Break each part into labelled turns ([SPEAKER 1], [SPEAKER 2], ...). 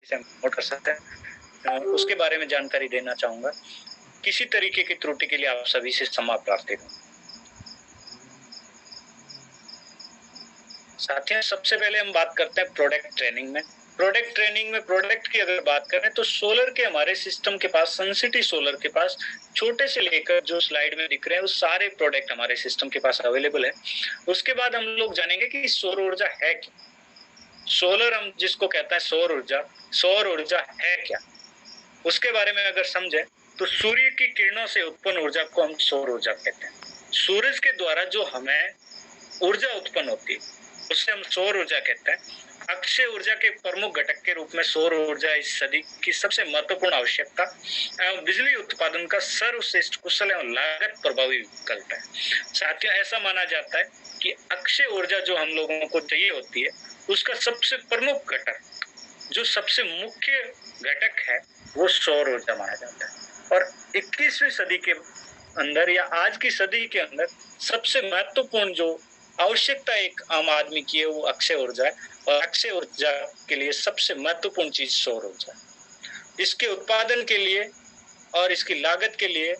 [SPEAKER 1] से हम प्रमोट कर सकते हैं, उसके बारे में जानकारी देना चाहूँगा। किसी तरीके की त्रुटि के लिए आप सभी से क्षमा प्रार्थी हूँ। साथियों, सबसे पहले हम बात करते हैं प्रोडक्ट ट्रेनिंग में। प्रोडक्ट ट्रेनिंग में प्रोडक्ट की अगर बात करें तो सोलर के हमारे सिस्टम के पास, सनसिटी सोलर के पास छोटे से लेकर जो स्लाइड में दिख रहे हैं वो सारे प्रोडक्ट हमारे सिस्टम के पास अवेलेबल है। उसके बाद हम लोग जानेंगे कि सौर ऊर्जा है क्या। सोलर हम जिसको कहते हैं सौर ऊर्जा है क्या, उसके बारे में अगर समझें तो सूर्य की किरणों से उत्पन्न ऊर्जा को हम सौर ऊर्जा कहते हैं। सूरज के द्वारा जो हमें ऊर्जा उत्पन्न होती है उसे हम सौर ऊर्जा कहते हैं। अक्षय ऊर्जा के प्रमुख घटक के रूप में सौर ऊर्जा इस सदी की सबसे महत्वपूर्ण आवश्यकता एवं बिजली उत्पादन का सर्वश्रेष्ठ कुशल एवं लागत प्रभावी विकल्प है। साथियों, ऐसा माना जाता है कि अक्षय ऊर्जा जो हम लोगों को चाहिए होती है उसका सबसे प्रमुख घटक, जो सबसे मुख्य घटक है, वो सौर ऊर्जा माना जाता है। और 21वीं सदी के अंदर या आज की सदी के अंदर सबसे महत्वपूर्ण जो आवश्यकता एक आम आदमी की है वो अक्षय ऊर्जा है। और अक्षय ऊर्जा के लिए सबसे महत्वपूर्ण चीज सौर ऊर्जा है। इसके उत्पादन के लिए और इसकी लागत के लिए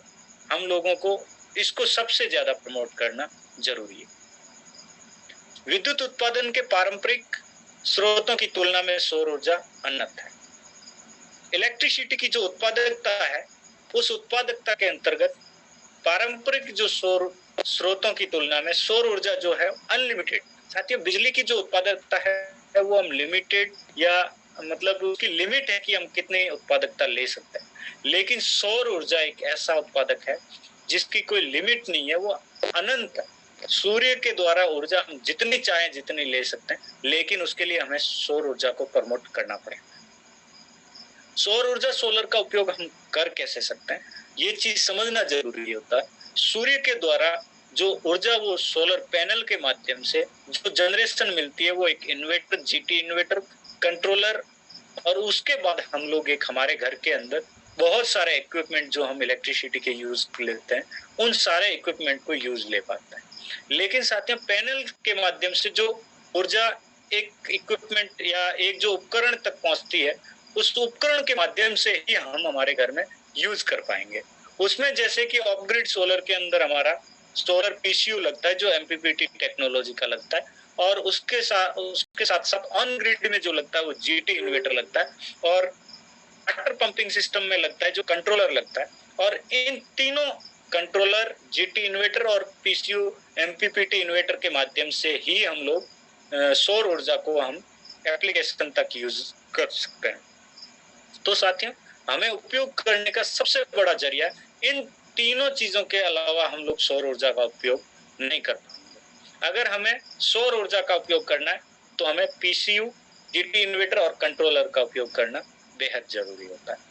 [SPEAKER 1] हम लोगों को इसको सबसे ज्यादा प्रमोट करना जरूरी है। विद्युत उत्पादन के पारंपरिक स्रोतों की तुलना में सौर ऊर्जा उन्नत है। इलेक्ट्रिसिटी की जो उत्पादकता है उस उत्पादकता के अंतर्गत पारंपरिक जो सौर स्रोतों की तुलना में सौर ऊर्जा जो है अनलिमिटेड। साथियों, बिजली की जो उत्पादकता है वो हम लिमिटेड या मतलब उसकी लिमिट है कि हम कितनी उत्पादकता ले सकते हैं, लेकिन सौर ऊर्जा एक ऐसा उत्पादक है जिसकी कोई लिमिट नहीं है, वो अनंत है। सूर्य के द्वारा ऊर्जा हम जितनी चाहें जितनी ले सकते हैं, लेकिन उसके लिए हमें सौर ऊर्जा को प्रमोट करना पड़ेगा। सौर ऊर्जा सोलर का उपयोग हम कर कैसे सकते हैं, ये चीज समझना जरूरी होता है। सूर्य के द्वारा जो ऊर्जा वो सोलर पैनल के माध्यम से जो जनरेशन मिलती है वो एक इन्वर्टर, जीटी इन्वर्टर, कंट्रोलर और उसके बाद हम लोग एक हमारे घर के अंदर बहुत सारे इक्विपमेंट जो हम इलेक्ट्रिसिटी के यूज लेते हैं उन सारे इक्विपमेंट को यूज ले पाते हैं। लेकिन साथियों, पैनल के माध्यम से जो ऊर्जा एक इक्विपमेंट या एक जो उपकरण तक पहुंचती है उस उपकरण के माध्यम से ही हम हमारे घर में यूज कर पाएंगे। उसमें जैसे कि ऑफ ग्रिड सोलर के अंदर हमारा सोलर पीसीयू लगता है जो एमपीपीटी टेक्नोलॉजी का लगता है, और उसके साथ साथ ऑन ग्रिड में जो लगता है वो जीटी इन्वर्टर लगता है, और वाटर पंपिंग सिस्टम में लगता है जो कंट्रोलर लगता है। और इन तीनों कंट्रोलर, जीटी इन्वर्टर और पीसीयू एमपीपीटी इन्वर्टर के माध्यम से ही हम लोग सौर ऊर्जा को हम एप्लीकेशन तक यूज कर सकते हैं। तो साथियों, हमें उपयोग करने का सबसे बड़ा जरिया, इन तीनों चीजों के अलावा हम लोग सौर ऊर्जा का उपयोग नहीं कर पाएंगे। अगर हमें सौर ऊर्जा का उपयोग करना है तो हमें पीसीयू, जीटी इन्वर्टर और कंट्रोलर का उपयोग करना बेहद जरूरी होता है।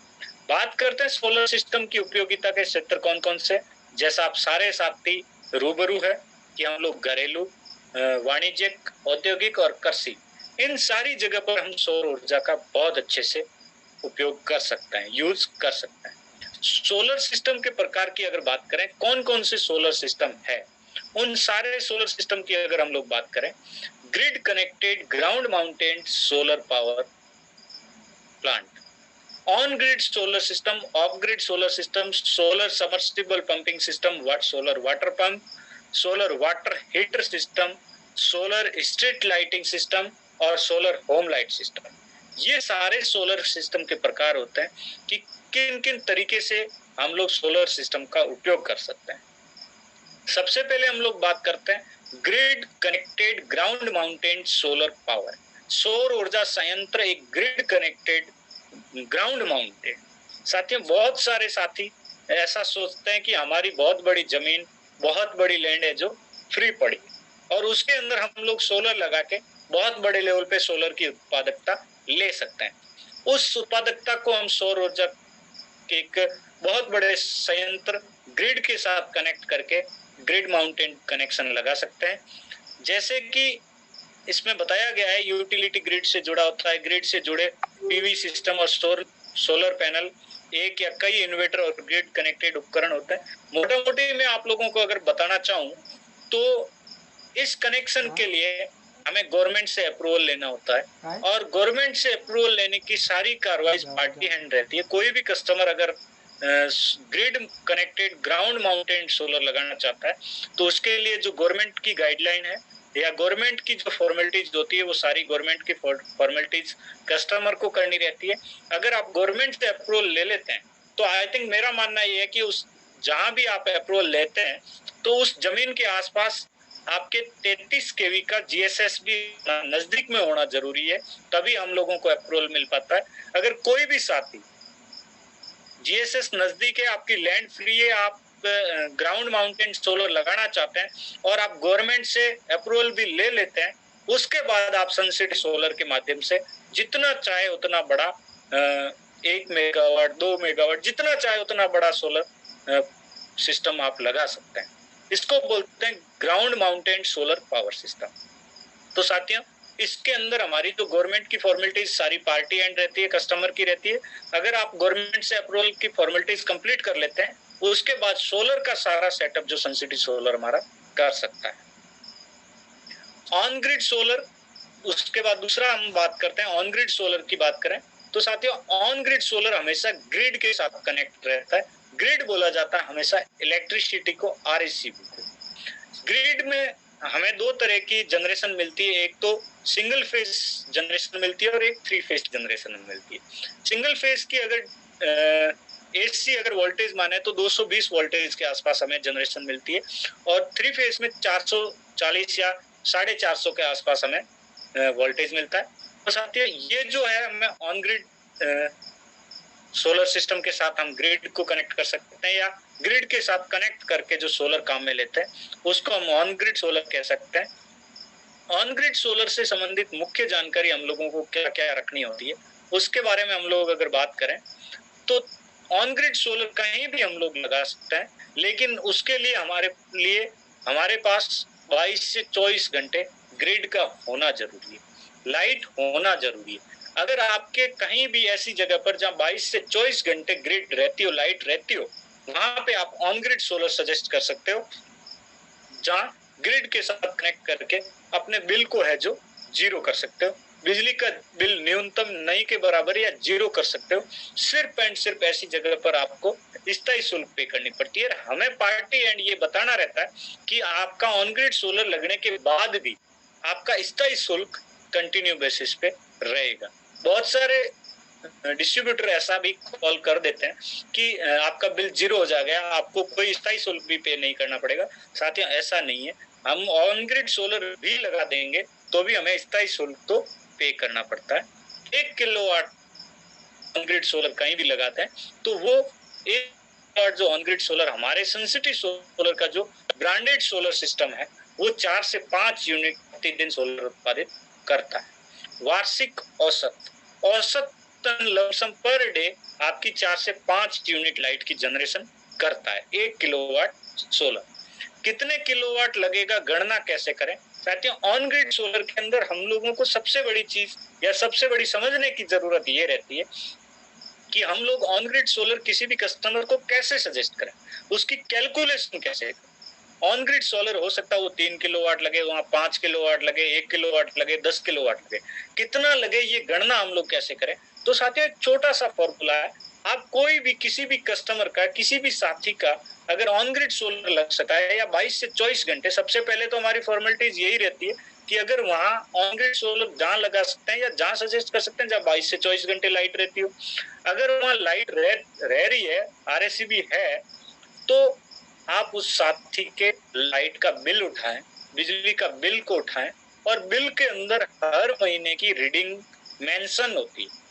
[SPEAKER 1] बात करते हैं सोलर सिस्टम की उपयोगिता के क्षेत्र कौन कौन से। जैसा आप सारे साथी रूबरू है कि हम लोग घरेलू, वाणिज्यिक, औद्योगिक और कृषि, इन सारी जगह पर हम सौर ऊर्जा का बहुत अच्छे से उपयोग कर सकते हैं, यूज कर सकते हैं। सोलर सिस्टम के प्रकार की अगर बात करें, कौन कौन से सोलर सिस्टम है, उन सारे सोलर सिस्टम की अगर हम लोग बात करें, grid connected ground mounted solar power plant, on grid solar system, of grid solar system, solar submersible pumping system, solar water pump, solar water heater system, solar street lighting system और solar home light system. ये सारे solar system के प्रकार होते हैं कि किन किन तरीके से हम लोग सोलर सिस्टम का उपयोग कर सकते हैं। सबसे पहले हम लोग बात करते हैं grid connected ground mounted solar power. सौर ऊर्जा संयंत्र एक ग्रिड कनेक्टेड ग्राउंड माउंटेड। साथियों, बहुत सारे साथी ऐसा सोचते हैं कि हमारी बहुत बड़ी जमीन, बहुत बड़ी लैंड है जो फ्री पड़ी और उसके अंदर हम लोग सोलर लगा के बहुत बड़े लेवल पे सोलर की उत्पादकता ले सकते हैं। उस उत्पादकता को हम सौर ऊर्जा के एक बहुत बड़े संयंत्र ग्रिड के साथ कनेक्ट करके ग्रिड माउंटेड कनेक्शन लगा सकते हैं। जैसे कि इसमें बताया गया है, यूटिलिटी ग्रिड से जुड़ा होता है, ग्रिड से जुड़े पीवी सिस्टम और सोलर पैनल, एक या कई इन्वर्टर और ग्रिड कनेक्टेड उपकरण होते हैं। मोटा मोटी मैं आप लोगों को अगर बताना चाहूं तो इस कनेक्शन के लिए हमें गवर्नमेंट से अप्रूवल लेना होता है और गवर्नमेंट से अप्रूवल लेने की सारी कार्रवाई पार्टी हैंड रहती है। कोई भी कस्टमर अगर grid connected ground mounted solar लगाना चाहता है तो उसके लिए जो गवर्नमेंट की गाइडलाइन है या गवर्नमेंट की जो फॉर्मेलिटीज होती है वो सारी गवर्नमेंट की फॉर्मेलिटीज कस्टमर को करनी रहती है। अगर आप गवर्नमेंट से अप्रूवल ले लेते हैं तो आई थिंक मेरा मानना ये है कि उस जहां भी आप अप्रूवल लेते हैं तो उस जमीन के आसपास आपके 33 केवी का जीएसएस भी नजदीक में होना जरूरी है, तभी हम लोगों को अप्रूवल मिल पाता है। अगर कोई भी साथी जीएसएस नजदीक है, आपकी लैंड फ्री है, आप ग्राउंड माउंटेन सोलर लगाना चाहते हैं और आप गवर्नमेंट से अप्रूवल भी ले लेते हैं, उसके बाद आप सनसिटी सोलर के माध्यम से जितना चाहे उतना बड़ा 1 मेगावाट 2 मेगावाट जितना चाहे उतना बड़ा सोलर सिस्टम आप लगा सकते हैं। इसको बोलते हैं ground mountain solar power system. तो साथियों, इसके अंदर हमारी जो गवर्नमेंट की फॉर्मेलिटीज सारी पार्टी एंड रहती है, कस्टमर की रहती है। अगर आप गवर्नमेंट से अप्रूवल की फॉर्मेलिटीज कंप्लीट कर लेते हैं उसके बाद सोलर का सारा सेटअप जो सनसिटी सोलर हमारा कर सकता है। ऑन ग्रिड सोलर, उसके बाद दूसरा हम बात करते हैं ऑन ग्रिड सोलर की बात करें तो साथियों ऑन ग्रिड सोलर हमेशा ग्रिड के साथ कनेक्ट रहता है। ग्रिड बोला जाता है हमेशा इलेक्ट्रिसिटी को, आरएससीबी को। ग्रिड में हमें दो तरह की जनरेशन मिलती है, एक तो सिंगल फेज जनरेशन मिलती है और एक 3 फेज जनरेशन मिलती है। सिंगल फेज की अगर एसी अगर वोल्टेज माने तो 220 वोल्टेज के आसपास हमें जनरेशन मिलती है और 3 फेज में 440 या 450 के आसपास हमें वोल्टेज मिलता है। तो साथियों ये जो है हमें ऑन ग्रिड सोलर सिस्टम के साथ हम ग्रिड को कनेक्ट कर सकते हैं या ग्रिड के साथ कनेक्ट करके जो सोलर काम में लेते हैं उसको हम ऑन ग्रिड सोलर कह सकते हैं। ऑन ग्रिड सोलर से संबंधित मुख्य जानकारी हम लोगों को क्या क्या रखनी होती है उसके बारे में हम लोग अगर बात करें तो ऑन ग्रिड सोलर कहीं भी हम लोग लगा सकते हैं, लेकिन उसके लिए हमारे पास 22 से 24 घंटे ग्रिड का होना जरूरी है, लाइट होना जरूरी है। अगर आपके कहीं भी ऐसी जगह पर जहां 22 से 24 घंटे ग्रिड रहती हो, लाइट रहती हो, वहां पे आप ऑन ग्रिड सोलर सजेस्ट कर सकते हो, जहां ग्रिड के साथ कनेक्ट करके अपने बिल को है जो जीरो कर सकते हो। बिजली का बिल न्यूनतम नहीं के बराबर या जीरो कर सकते हो। सिर्फ एंड सिर्फ ऐसी जगह पर आपको स्थायी शुल्क पे करनी पड़ती है। हमें पार्टी एंड ये बताना रहता है कि आपका ऑन ग्रिड सोलर लगने के बाद भी आपका स्थायी शुल्क कंटिन्यू बेसिस पे रहेगा। बहुत सारे डिस्ट्रीब्यूटर ऐसा भी कॉल कर देते हैं कि आपका बिल जीरो हो जाएगा, आपको कोई स्थायी शुल्क भी पे नहीं करना पड़ेगा। साथियों ऐसा नहीं है, हम ऑन ग्रिड सोलर भी लगा देंगे तो भी हमें स्थायी शुल्क तो पे करना पड़ता है। 1 किलोवाट ऑन ग्रिड सोलर कहीं भी लगाते हैं तो वो 1 किलोवाट जो ऑन ग्रिड सोलर हमारे सनसिटी सोलर का जो ब्रांडेड सोलर सिस्टम है वो 4 से 5 यूनिट प्रतिदिन सोलर उत्पादित करता है। वार्षिक औसत लमसम पर डे आपकी 4 से 5 यूनिट लाइट की जनरेशन करता है 1 किलोवाट सोलर। कितने किलोवाट लगेगा गणना कैसे करें साथियों? ऑन ग्रिड सोलर के अंदर हम लोगों को सबसे बड़ी चीज या सबसे बड़ी समझने की जरूरत ये रहती है कि हम लोग ऑन ग्रिड सोलर किसी भी कस्टमर को कैसे सजेस्ट करें, उसकी कैलकुलेशन कैसे। ऑन ग्रिड सोलर हो सकता है वो 3 किलोवाट लगे, वहां 5 किलोवाट लगे, 1 किलोवाट लगे, 10 किलोवाट लगे, कितना लगे ये गणना हम लोग कैसे करें? तो साथियों एक छोटा सा फॉर्मूला है, आप कोई भी किसी भी कस्टमर का, किसी भी साथी का अगर ऑन ग्रिड सोलर लग सकता है या 22 से 24 घंटे, सबसे पहले तो हमारी फॉर्मेलिटीज यही रहती है कि अगर वहां ऑन ग्रिड सोलर जहां लगा सकते हैं या जहां सजेस्ट कर सकते हैं जहां 22 से 24 घंटे लाइट रहती हो, अगर वहां लाइट रह रही है, आरएससीबी है, तो आप उस साथी के लाइट का बिल उठाएं, बिजली का बिल को उठाएं और बिल के अंदर हर महीने की रीडिंग मेंशन होती है।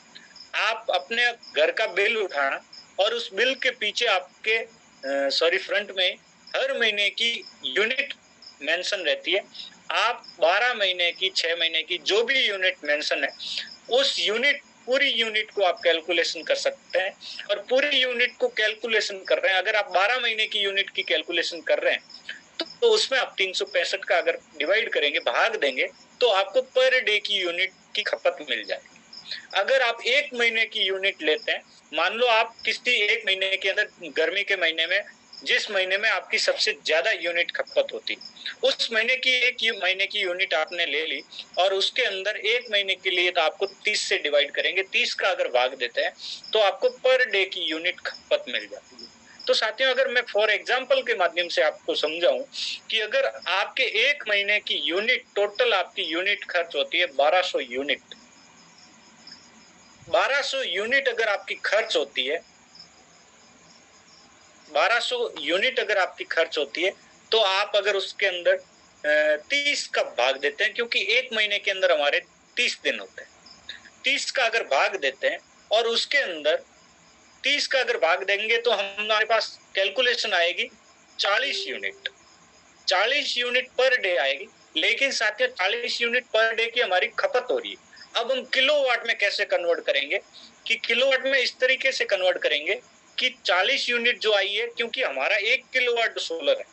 [SPEAKER 1] आप अपने घर का बिल उठाना और उस बिल के पीछे आपके फ्रंट में हर महीने की यूनिट मेंशन रहती है। आप 12 महीने की, 6 महीने की जो भी यूनिट मेंशन है उस पूरी यूनिट को आप कैलकुलेशन कर सकते हैं और पूरी यूनिट को कैलकुलेशन कर रहे हैं। अगर आप 12 महीने की यूनिट की कैलकुलेशन कर रहे हैं तो उसमें आप 365 का अगर डिवाइड करेंगे, भाग देंगे, तो आपको पर डे की यूनिट की खपत मिल जाएगी। अगर आप 1 महीने की यूनिट लेते हैं, मान लो आप किसी 1 महीने के अंदर, गर्मी के महीने में जिस महीने में आपकी सबसे ज्यादा यूनिट खपत होती, उस महीने की महीने की यूनिट आपने ले ली और उसके अंदर एक महीने के लिए तो आपको 30 से डिवाइड करेंगे, 30 का अगर भाग देते हैं तो आपको पर डे की यूनिट खपत मिल जाती है। तो साथियों, अगर मैं फॉर एग्जांपल के माध्यम से आपको समझाऊं कि अगर आपके एक महीने की यूनिट, टोटल आपकी यूनिट खर्च होती है 1200 यूनिट, 1200 यूनिट अगर आपकी खर्च होती है, 1200 यूनिट अगर आपकी खर्च होती है, तो आप अगर उसके अंदर 30 का भाग देते हैं, क्योंकि एक महीने के अंदर हमारे 30 दिन होते हैं, 30 का अगर भाग देते हैं और उसके अंदर 30 का अगर भाग देंगे तो हमारे पास कैलकुलेशन आएगी 40 यूनिट, 40 यूनिट पर डे आएगी। लेकिन साथियों, 40 यूनिट पर डे की हमारी खपत हो रही है। अब हम किलोवाट में कैसे कन्वर्ट करेंगे कि किलोवाट में इस तरीके से कन्वर्ट करेंगे कि 40 यूनिट जो आई है, क्योंकि हमारा 1 किलोवाट सोलर है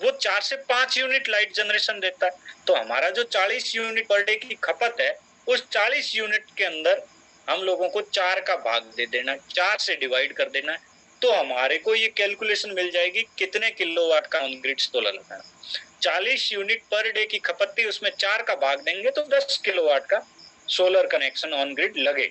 [SPEAKER 1] वो 4 से 5 यूनिट लाइट जनरेशन देता है, तो हमारा जो 40 यूनिट पर डे की खपत है, उस 40 यूनिट के अंदर हम लोगों को 4 का भाग दे देना है, 4 से डिवाइड कर देना है, तो हमारे को ये कैलकुलेशन मिल जाएगी कितने किलोवाट का ऑन ग्रिड सोलर लगाना। 40 यूनिट पर डे की खपत थी, उसमें 4 का भाग देंगे तो 10 किलोवाट का सोलर कनेक्शन ऑन ग्रिड लगे।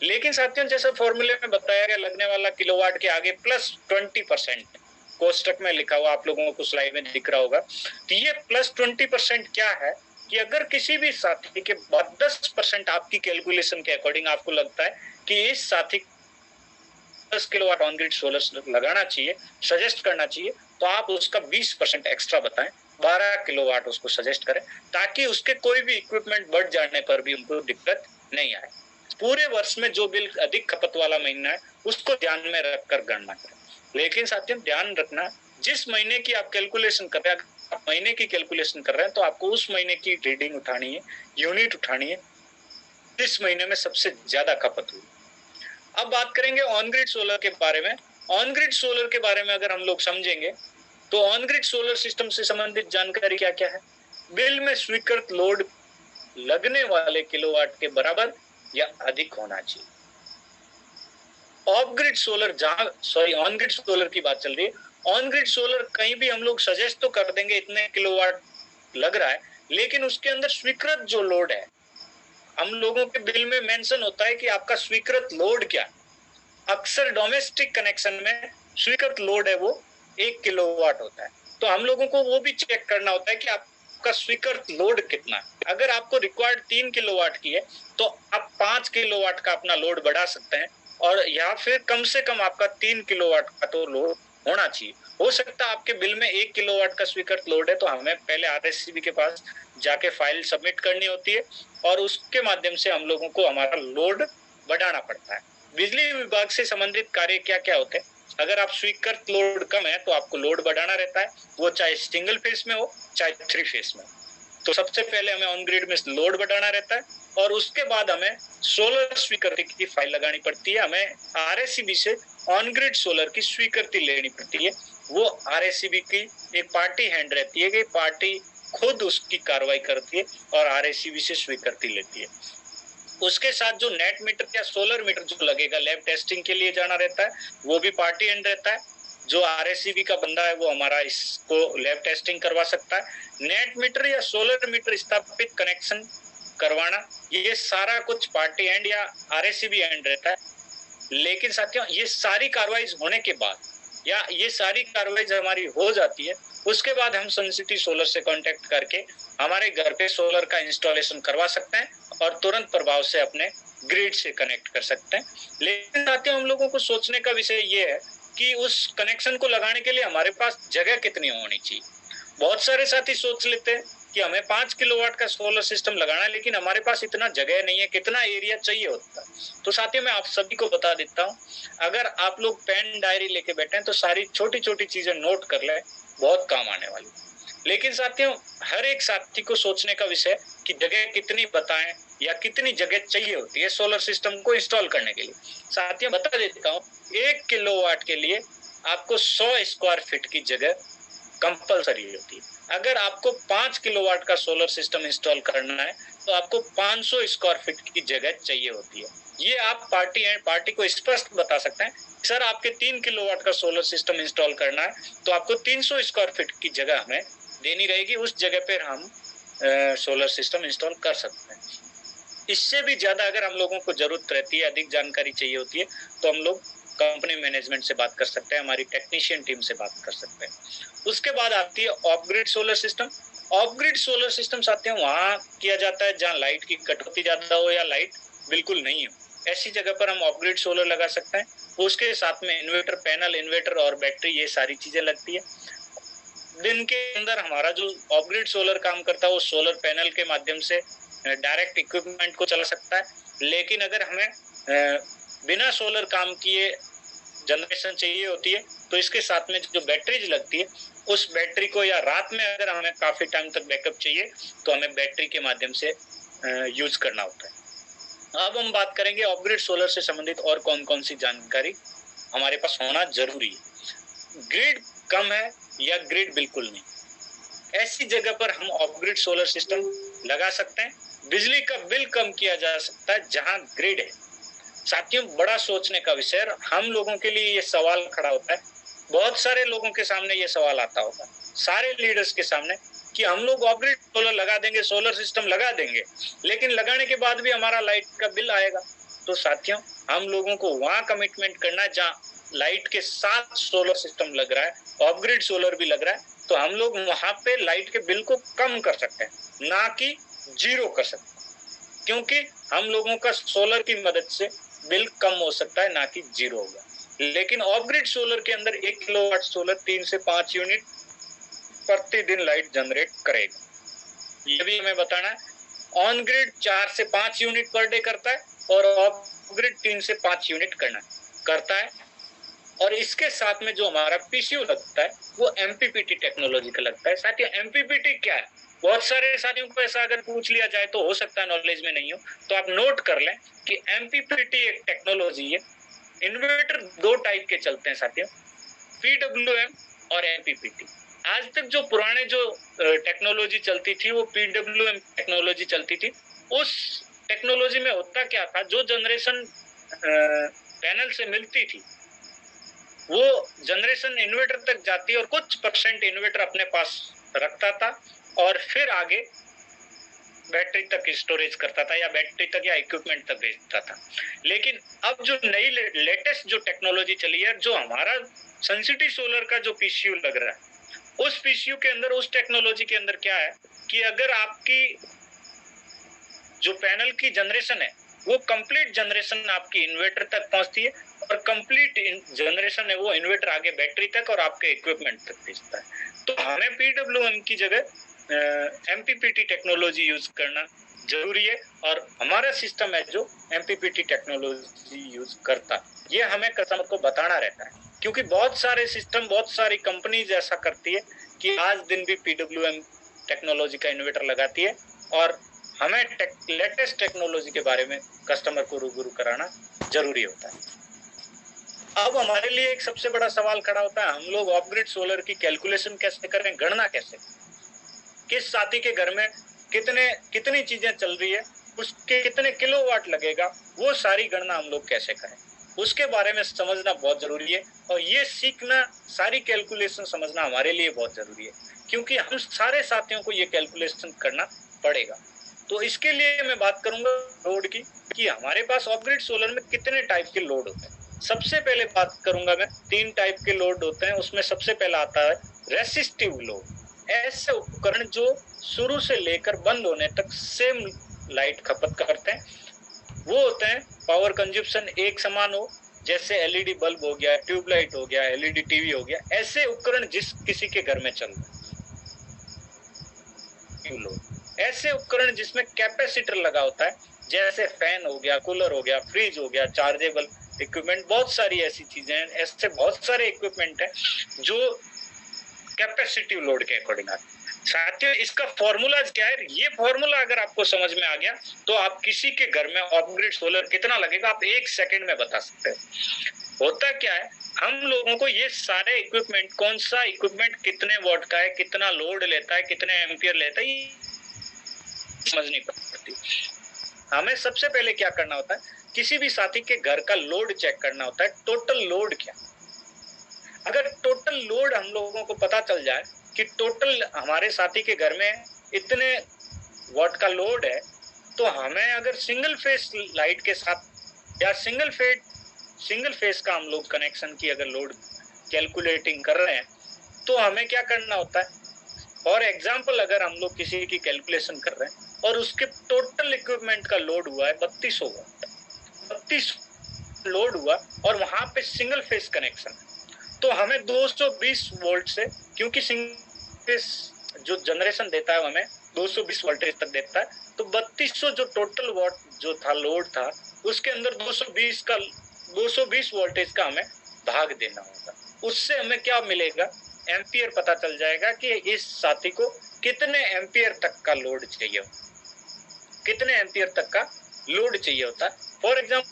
[SPEAKER 1] लेकिन साथियों, जैसे फॉर्मूले में बताया गया, लगने वाला किलोवाट के आगे प्लस 20%, कोष्टक में लिखा हुआ आप लोगों को स्लाइड में दिख रहा होगा। तो ये प्लस 20% क्या है कि अगर किसी भी साथी के बाद 10% आपकी कैलकुलेशन के अकॉर्डिंग आपको लगता है कि इस साथी 10 किलोवाट ऑन ग्रिड सोलर लगाना चाहिए, सजेस्ट करना चाहिए, तो आप उसका 20% एक्स्ट्रा बताएं, 12 किलोवाट उसको सजेस्ट करें, ताकि उसके कोई भी इक्विपमेंट बढ़ जाने पर भी उनको दिक्कत नहीं आए। पूरे वर्ष में जो बिल अधिक खपत वाला महीना है उसको ध्यान में रखकर गणना करें। लेकिन साथियों, ध्यान रखना, जिस महीने की आप कैलकुलेशन कर रहे हैं, आप महीने की कैलकुलेशन कर रहे हैं तो आपको उस महीने की रीडिंग उठानी है, यूनिट उठानी है, जिस महीने में सबसे ज्यादा खपत हुई। अब बात करेंगे ऑन ग्रिड सोलर के बारे में। ऑन ग्रिड सोलर के बारे में अगर हम लोग समझेंगे तो ऑन ग्रिड सोलर सिस्टम से संबंधित जानकारी क्या क्या है? बिल में स्वीकृत लोड लगने वाले किलोवाट के बराबर या अधिक होना चाहिए। Of grid solar on grid solar की बात चल रही है। ऑन ग्रिड सोलर कहीं भी हम लोग सजेस्ट तो कर देंगे इतने किलोवाट लग रहा है, लेकिन उसके अंदर स्वीकृत जो लोड है, हम लोगों के बिल में मेंशन होता है कि आपका स्वीकृत लोड क्या है। अक्सर डोमेस्टिक कनेक्शन में स्वीकृत लोड है वो 1 किलोवाट होता है, तो हम लोगों को वो भी चेक करना होता है कि आपका स्वीकृत लोड कितना है। अगर आपको रिक्वायर्ड 3 किलोवाट की है तो आप 5 किलोवाट का अपना लोड बढ़ा सकते हैं, और या फिर कम से कम आपका 3 किलोवाट का तो लोड होना चाहिए। हो सकता है आपके बिल में 1 किलोवाट का स्वीकृत लोड है, तो हमें पहले आरएससीबी के पास जाके फाइल सबमिट करनी होती है और उसके माध्यम से हम लोगों को हमारा लोड बढ़ाना पड़ता है। बिजली विभाग से संबंधित कार्य क्या क्या होते हैं? अगर आप स्वीकृत लोड कम है तो आपको लोड बढ़ाना रहता है, वो चाहे सिंगल फेज में हो चाहे 3 फेज में। तो सबसे पहले हमें ऑन ग्रिड में लोड बढ़ाना रहता है और उसके बाद हमें सोलर स्वीकृति की फाइल लगानी पड़ती है। हमें आरएससीबी से ऑन ग्रिड सोलर की स्वीकृति लेनी पड़ती है। वो आरएससीबी की एक पार्टी हैंड रहती है कि पार्टी खुद उसकी कार्रवाई करती है और आरएससीबी से स्वीकृति लेती है। उसके साथ जो नेट मीटर या सोलर मीटर जो लगेगा, लैब टेस्टिंग के लिए जाना रहता है, वो भी पार्टी एंड रहता है। जो आरएससीबी का बंदा है वो हमारा इसको लैब टेस्टिंग करवा सकता है। नेट मीटर या सोलर मीटर स्थापित कनेक्शन करवाना, ये सारा कुछ पार्टी एंड या आरएससीबी एंड रहता है। लेकिन साथियों, ये सारी कार्रवाई होने के बाद या ये सारी कार्रवाई हमारी हो जाती है, उसके बाद हम सनसिटी सोलर से कांटेक्ट करके हमारे घर पे सोलर का इंस्टॉलेशन करवा सकते हैं और तुरंत प्रभाव से अपने ग्रिड से कनेक्ट कर सकते हैं। लेकिन साथियों, हम लोगों को सोचने का विषय ये है कि उस कनेक्शन को लगाने के लिए हमारे पास जगह कितनी होनी चाहिए। बहुत सारे साथी सोच लेते हैं कि हमें 5 किलोवाट का सोलर सिस्टम लगाना है, लेकिन हमारे पास इतना जगह नहीं है, कितना एरिया चाहिए होता है। तो साथियों, मैं आप सभी को बता देता हूँ, अगर आप लोग पेन डायरी लेके बैठे हैं तो सारी छोटी छोटी चीजें नोट कर लें, बहुत काम आने वाली। लेकिन साथियों, हर एक साथी को सोचने का विषय कि जगह कितनी बताएं या कितनी जगह चाहिए होती है सोलर सिस्टम को इंस्टॉल करने के लिए। साथियों, बता देता हूँ, 1 किलोवाट के लिए आपको 100 स्क्वायर फीट की जगह कंपलसरी होती है। अगर आपको 5 किलोवाट का सोलर सिस्टम इंस्टॉल करना है तो आपको 500 स्क्वायर फीट की जगह चाहिए होती है। ये आप पार्टी को स्पष्ट बता सकते हैं, सर आपके 3 किलोवाट का सोलर सिस्टम इंस्टॉल करना है तो आपको 300 स्क्वायर फीट की जगह हमें देनी रहेगी, उस जगह पर हम सोलर सिस्टम इंस्टॉल कर सकते हैं। इससे भी ज्यादा अगर हम लोगों को जरूरत रहती है, अधिक जानकारी चाहिए होती है, तो हम लोग कंपनी मैनेजमेंट से बात कर सकते हैं, हमारी टेक्नीशियन टीम से बात कर सकते हैं। उसके बाद आती है of grid solar system. Of grid solar system आते हैं वहां किया जाता है जहां लाइट की कटौती ज्यादा हो या लाइट बिल्कुल नहीं हो, ऐसी जगह पर हम ऑफ ग्रिड सोलर लगा सकते हैं। उसके साथ में इन्वर्टर पैनल, इन्वर्टर और बैटरी, ये सारी चीजें लगती है। दिन के अंदर हमारा जो ऑफ ग्रिड सोलर काम करता है वो सोलर पैनल के माध्यम से डायरेक्ट इक्विपमेंट को चला सकता है, लेकिन अगर हमें बिना सोलर काम किए जनरेशन चाहिए होती है तो इसके साथ में जो बैटरीज लगती है उस बैटरी को, या रात में अगर हमें काफी टाइम तक बैकअप चाहिए तो हमें बैटरी के माध्यम से यूज करना होता है। अब हम बात करेंगे ऑफ ग्रिड सोलर से संबंधित और कौन कौन सी जानकारी हमारे पास होना जरूरी है। ग्रिड कम है या ग्रिड बिल्कुल नहीं, ऐसी जगह पर हम ऑफ ग्रिड सोलर सिस्टम लगा सकते हैं। बिजली का बिल कम किया जा सकता है जहां ग्रिड है। साथियों, बड़ा सोचने का विषय है, हम लोगों के लिए ये सवाल खड़ा होता है, बहुत सारे लोगों के सामने ये सवाल आता होगा, सारे लीडर्स के सामने, कि हम लोग ऑफ ग्रिड सोलर लगा देंगे, सोलर सिस्टम लगा देंगे, लेकिन लगाने के बाद भी हमारा लाइट का बिल आएगा। तो साथियों, हम लोगों को वहां कमिटमेंट करना है जहां लाइट के साथ सोलर सिस्टम लग रहा है, ऑफ ग्रिड सोलर भी लग रहा है, तो हम लोग वहां पे लाइट के बिल को कम कर सकते हैं, ना कि जीरो कर सकते हैं, क्योंकि हम लोगों का सोलर की मदद से बिल कम हो सकता है, ना कि जीरो होगा। लेकिन ऑफ ग्रिड सोलर के अंदर 1 किलोवाट सोलर 3 से 5 यूनिट प्रतिदिन लाइट जनरेट करेगा। ये भी हमें बताना है, ऑन ग्रिड 4 से 5 यूनिट पर डे करता है और ऑफ ग्रिड 3 से 5 यूनिट करता है। और इसके साथ में जो हमारा पीसीयू लगता है वो एमपीपीटी टेक्नोलॉजी का लगता है। साथियों, एमपीपीटी क्या है? बहुत सारे साथियों को ऐसा अगर पूछ लिया जाए तो हो सकता है नॉलेज में नहीं हो, तो आप नोट कर लें कि एमपीपीटी एक टेक्नोलॉजी है। इन्वर्टर 2 टाइप के चलते हैं साथियों, पीडब्ल्यूएम और एमपीपीटी। आज तक जो पुराने जो टेक्नोलॉजी चलती थी वो पीडब्ल्यूएम टेक्नोलॉजी चलती थी। उस टेक्नोलॉजी में होता क्या था, जो जनरेशन पैनल से मिलती थी वो जनरेशन इन्वर्टर तक जाती और कुछ परसेंट इन्वर्टर अपने पास रखता था और फिर आगे बैटरी तक स्टोरेज करता था या बैटरी तक या इक्विपमेंट तक भेजता था। लेकिन अब जो नई लेटेस्ट जो टेक्नोलॉजी चली है, जो हमारा सनसिटी सोलर का जो पीसीयू लग रहा है, उस पीसीयू के अंदर, उस टेक्नोलॉजी के अंदर क्या है कि अगर आपकी जो पैनल की जनरेशन है वो कंप्लीट जनरेशन आपकी इन्वर्टर तक पहुंचती है और कंप्लीट जनरेशन है वो इन्वर्टर आगे बैटरी तक और आपके इक्विपमेंट तक भेजता है। तो हमें पीडब्ल्यूएम की जगह एमपीपीटी टेक्नोलॉजी यूज करना जरूरी है और हमारा सिस्टम है जो एमपीपीटी टेक्नोलॉजी यूज करता है, ये हमें कस्टमर को बताना रहता है, क्योंकि बहुत सारे सिस्टम, बहुत सारी कंपनीज ऐसा करती है कि आज दिन भी पीडब्ल्यूएम टेक्नोलॉजी का इन्वर्टर लगाती है और हमें लेटेस्ट टेक्नोलॉजी के बारे में कस्टमर को रूबरू कराना जरूरी होता है। अब हमारे लिए एक सबसे बड़ा सवाल खड़ा होता है, हम लोग ऑफ ग्रिड सोलर की कैलकुलेशन कैसे करें, गणना कैसे, किस साथी के घर में कितनी चीजें चल रही है, उसके कितने किलोवाट लगेगा, वो सारी गणना हम लोग कैसे करें, उसके बारे में समझना बहुत जरूरी है। और ये सीखना, सारी कैलकुलेशन समझना हमारे लिए बहुत जरूरी है, क्योंकि हम सारे साथियों को ये कैलकुलेशन करना पड़ेगा। तो इसके लिए मैं बात करूंगा लोड की, कि हमारे पास ऑफ ग्रिड सोलर में कितने टाइप के लोड होते हैं। सबसे पहले बात करूंगा मैं, 3 टाइप के लोड होते हैं। उसमें सबसे पहला आता है रेसिस्टिव लोड। ऐसे उपकरण जो शुरू से लेकर बंद होने तक सेम लाइट खपत करते हैं, वो होते हैं पावर कंजप्शन एक समान हो, जैसे एलईडी बल्ब हो गया, ट्यूबलाइट हो गया, एलईडी टीवी हो गया, ऐसे उपकरण जिस किसी के घर में चल रहे हैं। ऐसे उपकरण जिसमें कैपेसिटर लगा होता है, जैसे फैन हो गया, कूलर हो गया, फ्रिज हो गया, चार्जेबल इक्विपमेंट, बहुत सारी ऐसी चीजें हैं, ऐसे बहुत सारे इक्विपमेंट हैं जो कैपेसिटिव लोड के अकॉर्डिंग आते हैं। साथियों, इसका फॉर्मूला क्या है, ये फॉर्मूला अगर आपको समझ में आ गया तो आप किसी के घर में ऑफ ग्रिड सोलर कितना लगेगा आप 1 सेकंड में बता सकते हैं। होता क्या है, हम लोगों को ये सारे इक्विपमेंट, कौन सा इक्विपमेंट कितने वॉट का है, कितना लोड लेता है, कितने एम्पियर लेता है, समझनी पड़ती। हमें सबसे पहले क्या करना होता है, किसी भी साथी के घर का लोड चेक करना होता है, टोटल लोड क्या। अगर टोटल लोड हम लोगों को पता चल जाए कि टोटल हमारे साथी के घर में इतने वाट का लोड है, तो हमें अगर सिंगल फेस लाइट के साथ या सिंगल फेस का हम लोग कनेक्शन की अगर लोड कैलकुलेटिंग कर रहे हैं, तो हमें क्या करना होता है। फॉर एग्जाम्पल अगर हम लोग किसी की कैलकुलेशन कर रहे हैं और उसके टोटल इक्विपमेंट का लोड हुआ है 3200 वाट, 32 लोड हुआ और वहां पे सिंगल फेस कनेक्शन है, तो हमें 220 वोल्ट से, क्योंकि सिंगल फेस जो जनरेशन देता है हमें 220 वोल्टेज तक देता है, तो 3200 जो टोटल वाट जो था लोड था, उसके अंदर 220 वोल्टेज का हमें भाग देना होगा। उससे हमें क्या मिलेगा, एम्पियर पता चल जाएगा कि इस साथी को कितने एम्पियर तक का लोड चाहिए, कितने एम्पियर तक का लोड चाहिए होता है। फॉर एग्जाम्पल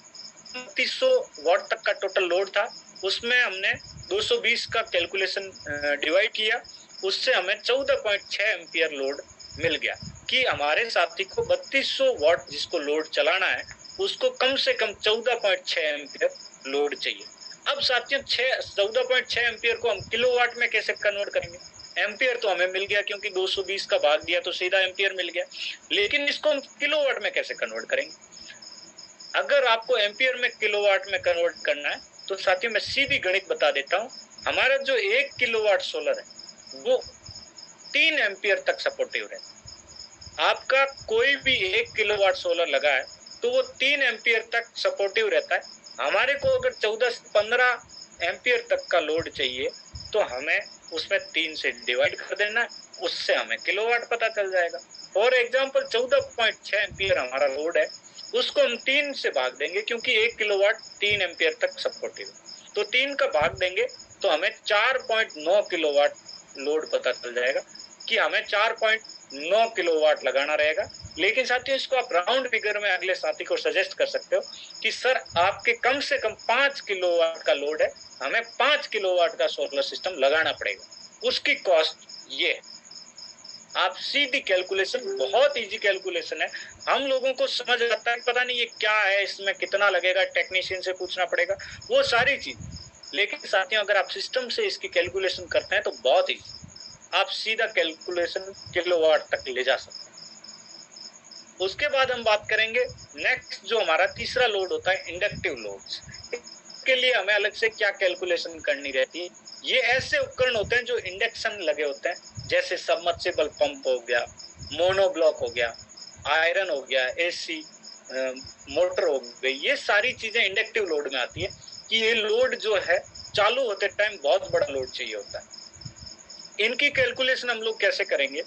[SPEAKER 1] 3200 वाट तक का टोटल लोड था, उसमें हमने 220 का कैलकुलेशन डिवाइड किया, उससे हमें 14.6 एम्पियर लोड मिल गया कि हमारे साथी को 3200 वाट जिसको लोड चलाना है उसको कम से कम 14.6 एम्पियर लोड चाहिए। अब साथियों 14.6 एम्पियर को हम किलोवाट में कैसे कन्वर्ट करेंगे। एम्पियर तो हमें मिल गया क्योंकि 220 का भाग दिया तो सीधा एम्पियर मिल गया, लेकिन इसको हम किलोवाट में कैसे कन्वर्ट करेंगे। अगर आपको एम्पियर में किलोवाट में कन्वर्ट करना है तो साथियों मैं सीधी गणित बता देता हूँ। हमारा जो 1 किलोवाट सोलर है वो 3 एम्पियर तक सपोर्टिव है। आपका कोई भी 1 किलोवाट सोलर लगा है तो वो 3 एम्पियर तक सपोर्टिव रहता है। हमारे को अगर 14 से 15 एम्पियर तक का लोड चाहिए तो हमें उसमें 3 से डिवाइड कर देना है, उससे हमें किलोवाट पता चल जाएगा। फॉर एग्जाम्पल 14.6 एम्पियर हमारा लोड है, उसको हम 3 से भाग देंगे क्योंकि 1 किलोवाट 3 एम्पियर तक सपोर्टिव है, तो 3 का भाग देंगे तो हमें 4.9 किलोवाट लोड पता चल जाएगा कि हमें 4.9 किलोवाट लगाना रहेगा। लेकिन साथियों इसको आप राउंड फिगर में अगले साथी को सजेस्ट कर सकते हो कि सर आपके कम से कम 5 किलोवाट का लोड है, हमें 5 किलोवाट का सोलर सिस्टम लगाना पड़ेगा, उसकी कॉस्ट ये है। आप सीधी कैलकुलेशन, बहुत इजी कैलकुलेशन है, हम लोगों को समझ आता है पता नहीं ये क्या है, इसमें कितना लगेगा, टेक्नीशियन से पूछना पड़ेगा, वो सारी चीज। लेकिन साथियों अगर आप सिस्टम से इसकी कैलकुलेशन करते हैं तो बहुत ही आप सीधा कैलकुलेशन किलोवाट तक ले जा सकते हैं। उसके बाद हम बात करेंगे नेक्स्ट जो हमारा तीसरा लोड होता है इंडक्टिव लोड्स। इसके लिए हमें अलग से क्या कैलकुलेशन करनी रहती है। ये ऐसे उपकरण होते हैं जो इंडक्शन लगे होते हैं, जैसे सबमर्सिबल पंप हो गया, मोनोब्लॉक हो गया, आयरन हो गया, एसी मोटर हो गई, ये सारी चीजें इंडक्टिव लोड में आती है कि ये लोड जो है चालू होते टाइम बहुत बड़ा लोड चाहिए होता है। इनकी कैलकुलेशन हम लोग कैसे करेंगे।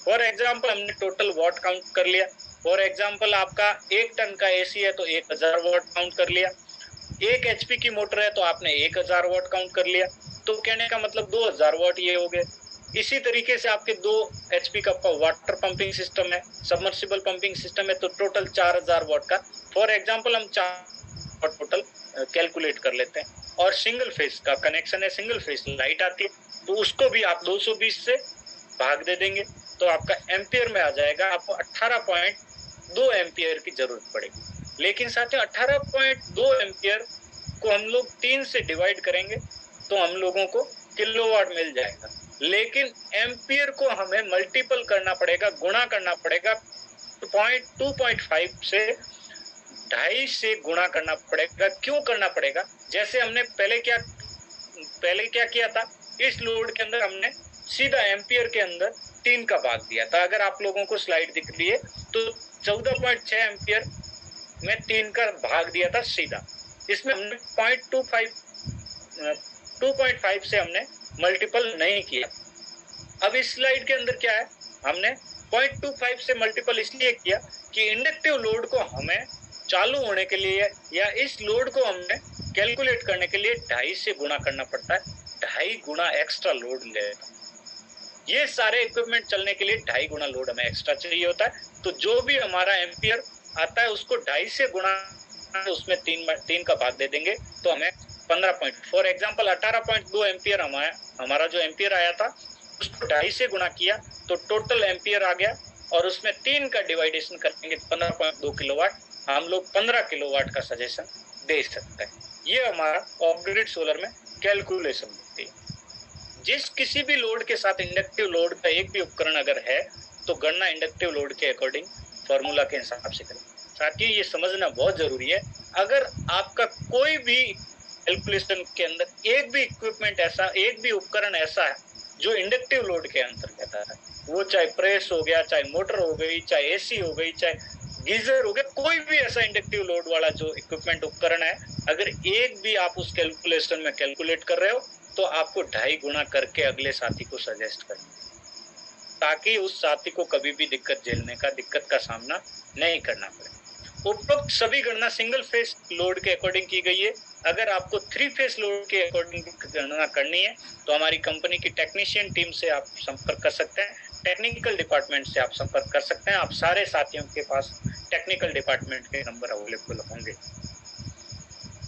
[SPEAKER 1] फॉर एग्जाम्पल हमने टोटल वाट काउंट कर लिया। फॉर एग्जाम्पल आपका 1 टन का एसी है तो 1000 वाट काउंट कर लिया, 1 एचपी की मोटर है तो आपने 1000 वाट काउंट कर लिया, तो कहने का मतलब 2000 वाट ये हो गए। इसी तरीके से आपके 2 एचपी का वाटर पंपिंग सिस्टम है, सबमर्सिबल पंपिंग सिस्टम है, तो टोटल 4000 वाट का फॉर एग्जाम्पल हम 4 टोटल कैलकुलेट कर लेते हैं। और सिंगल फेस का कनेक्शन है, सिंगल फेस लाइट आती है, तो उसको भी आप 220 से भाग दे देंगे तो आपका एम्पियर में आ जाएगा, आपको 18.2 एम्पियर की जरूरत पड़ेगी। लेकिन साथियों 18.2 एम्पियर को हम लोग 3 से डिवाइड करेंगे तो हम लोगों को किलोवाट मिल जाएगा, लेकिन एम्पियर को हमें मल्टीपल करना पड़ेगा, गुणा करना पड़ेगा 2.5 से 2.5 से गुणा करना पड़ेगा। क्यों करना पड़ेगा, जैसे हमने पहले क्या किया था, इस लोड के अंदर हमने सीधा एम्पियर के अंदर 3 का भाग दिया था। अगर आप लोगों को स्लाइड दिख रही है तो 14.6 एम्पियर में 3 का भाग दिया था सीधा, इसमें हमने 2.5 से हमने मल्टीपल नहीं किया। अब इस स्लाइड के अंदर क्या है, हमने 0.25 से मल्टीपल इसलिए किया कि इंडक्टिव लोड को हमें चालू होने के लिए या इस लोड को हमने कैलकुलेट करने के लिए 2.5 से गुणा करना पड़ता है, 2.5 गुणा एक्स्ट्रा लोड लेगा। ये सारे इक्विपमेंट चलने के लिए 2.5 गुणा लोड हमें एक्स्ट्रा चाहिए होता है। तो जो भी हमारा एम्पियर आता है उसको 2.5 से गुणा, उसमें 3 का भाग दे देंगे तो हमें 15 फॉर एग्जाम्पल 18.2 एम्पियर हमारा जो एम्पियर आया था उसको 2.5 से गुणा किया तो टोटल एम्पियर आ गया, और उसमें 3 का डिवाइडेशन करेंगे 15.2 किलोवाट, हम लोग 15 किलोवाट का सजेशन दे सकते हैं। ये हमारा ऑफ ग्रिड सोलर में कैलकुलेशन होती है। जिस किसी भी लोड के साथ इंडक्टिव लोड का एक भी उपकरण अगर है तो गणना इंडक्टिव लोड के अकॉर्डिंग फॉर्मूला के हिसाब से करें। साथियों ये समझना बहुत जरूरी है, अगर आपका कोई भी कैलकुलेशन के अंदर एक भी इक्विपमेंट ऐसा, एक भी उपकरण ऐसा है जो इंडक्टिव लोड के अंतर्गत है, वो चाहे प्रेस हो गया, चाहे मोटर हो गई, चाहे एसी हो गई, चाहे गीजर हो गया, कोई भी ऐसा इंडक्टिव लोड वाला जो इक्विपमेंट उपकरण है, अगर एक भी आप उस कैलकुलेशन में कैलकुलेट कर रहे हो तो आपको 2.5 गुना करके अगले साथी को सजेस्ट करें, ताकि उस साथी को कभी भी दिक्कत का सामना नहीं करना पड़े। उपरोक्त सभी गणना सिंगल फेस लोड के अकॉर्डिंग की गई है। अगर आपको 3 फेस लोड के अकॉर्डिंग गणना करनी है तो हमारी कंपनी की टेक्नीशियन टीम से आप संपर्क कर सकते हैं, टेक्निकल डिपार्टमेंट से आप संपर्क कर सकते हैं। आप सारे साथियों के पास टेक्निकल डिपार्टमेंट के नंबर अवेलेबल होंगे।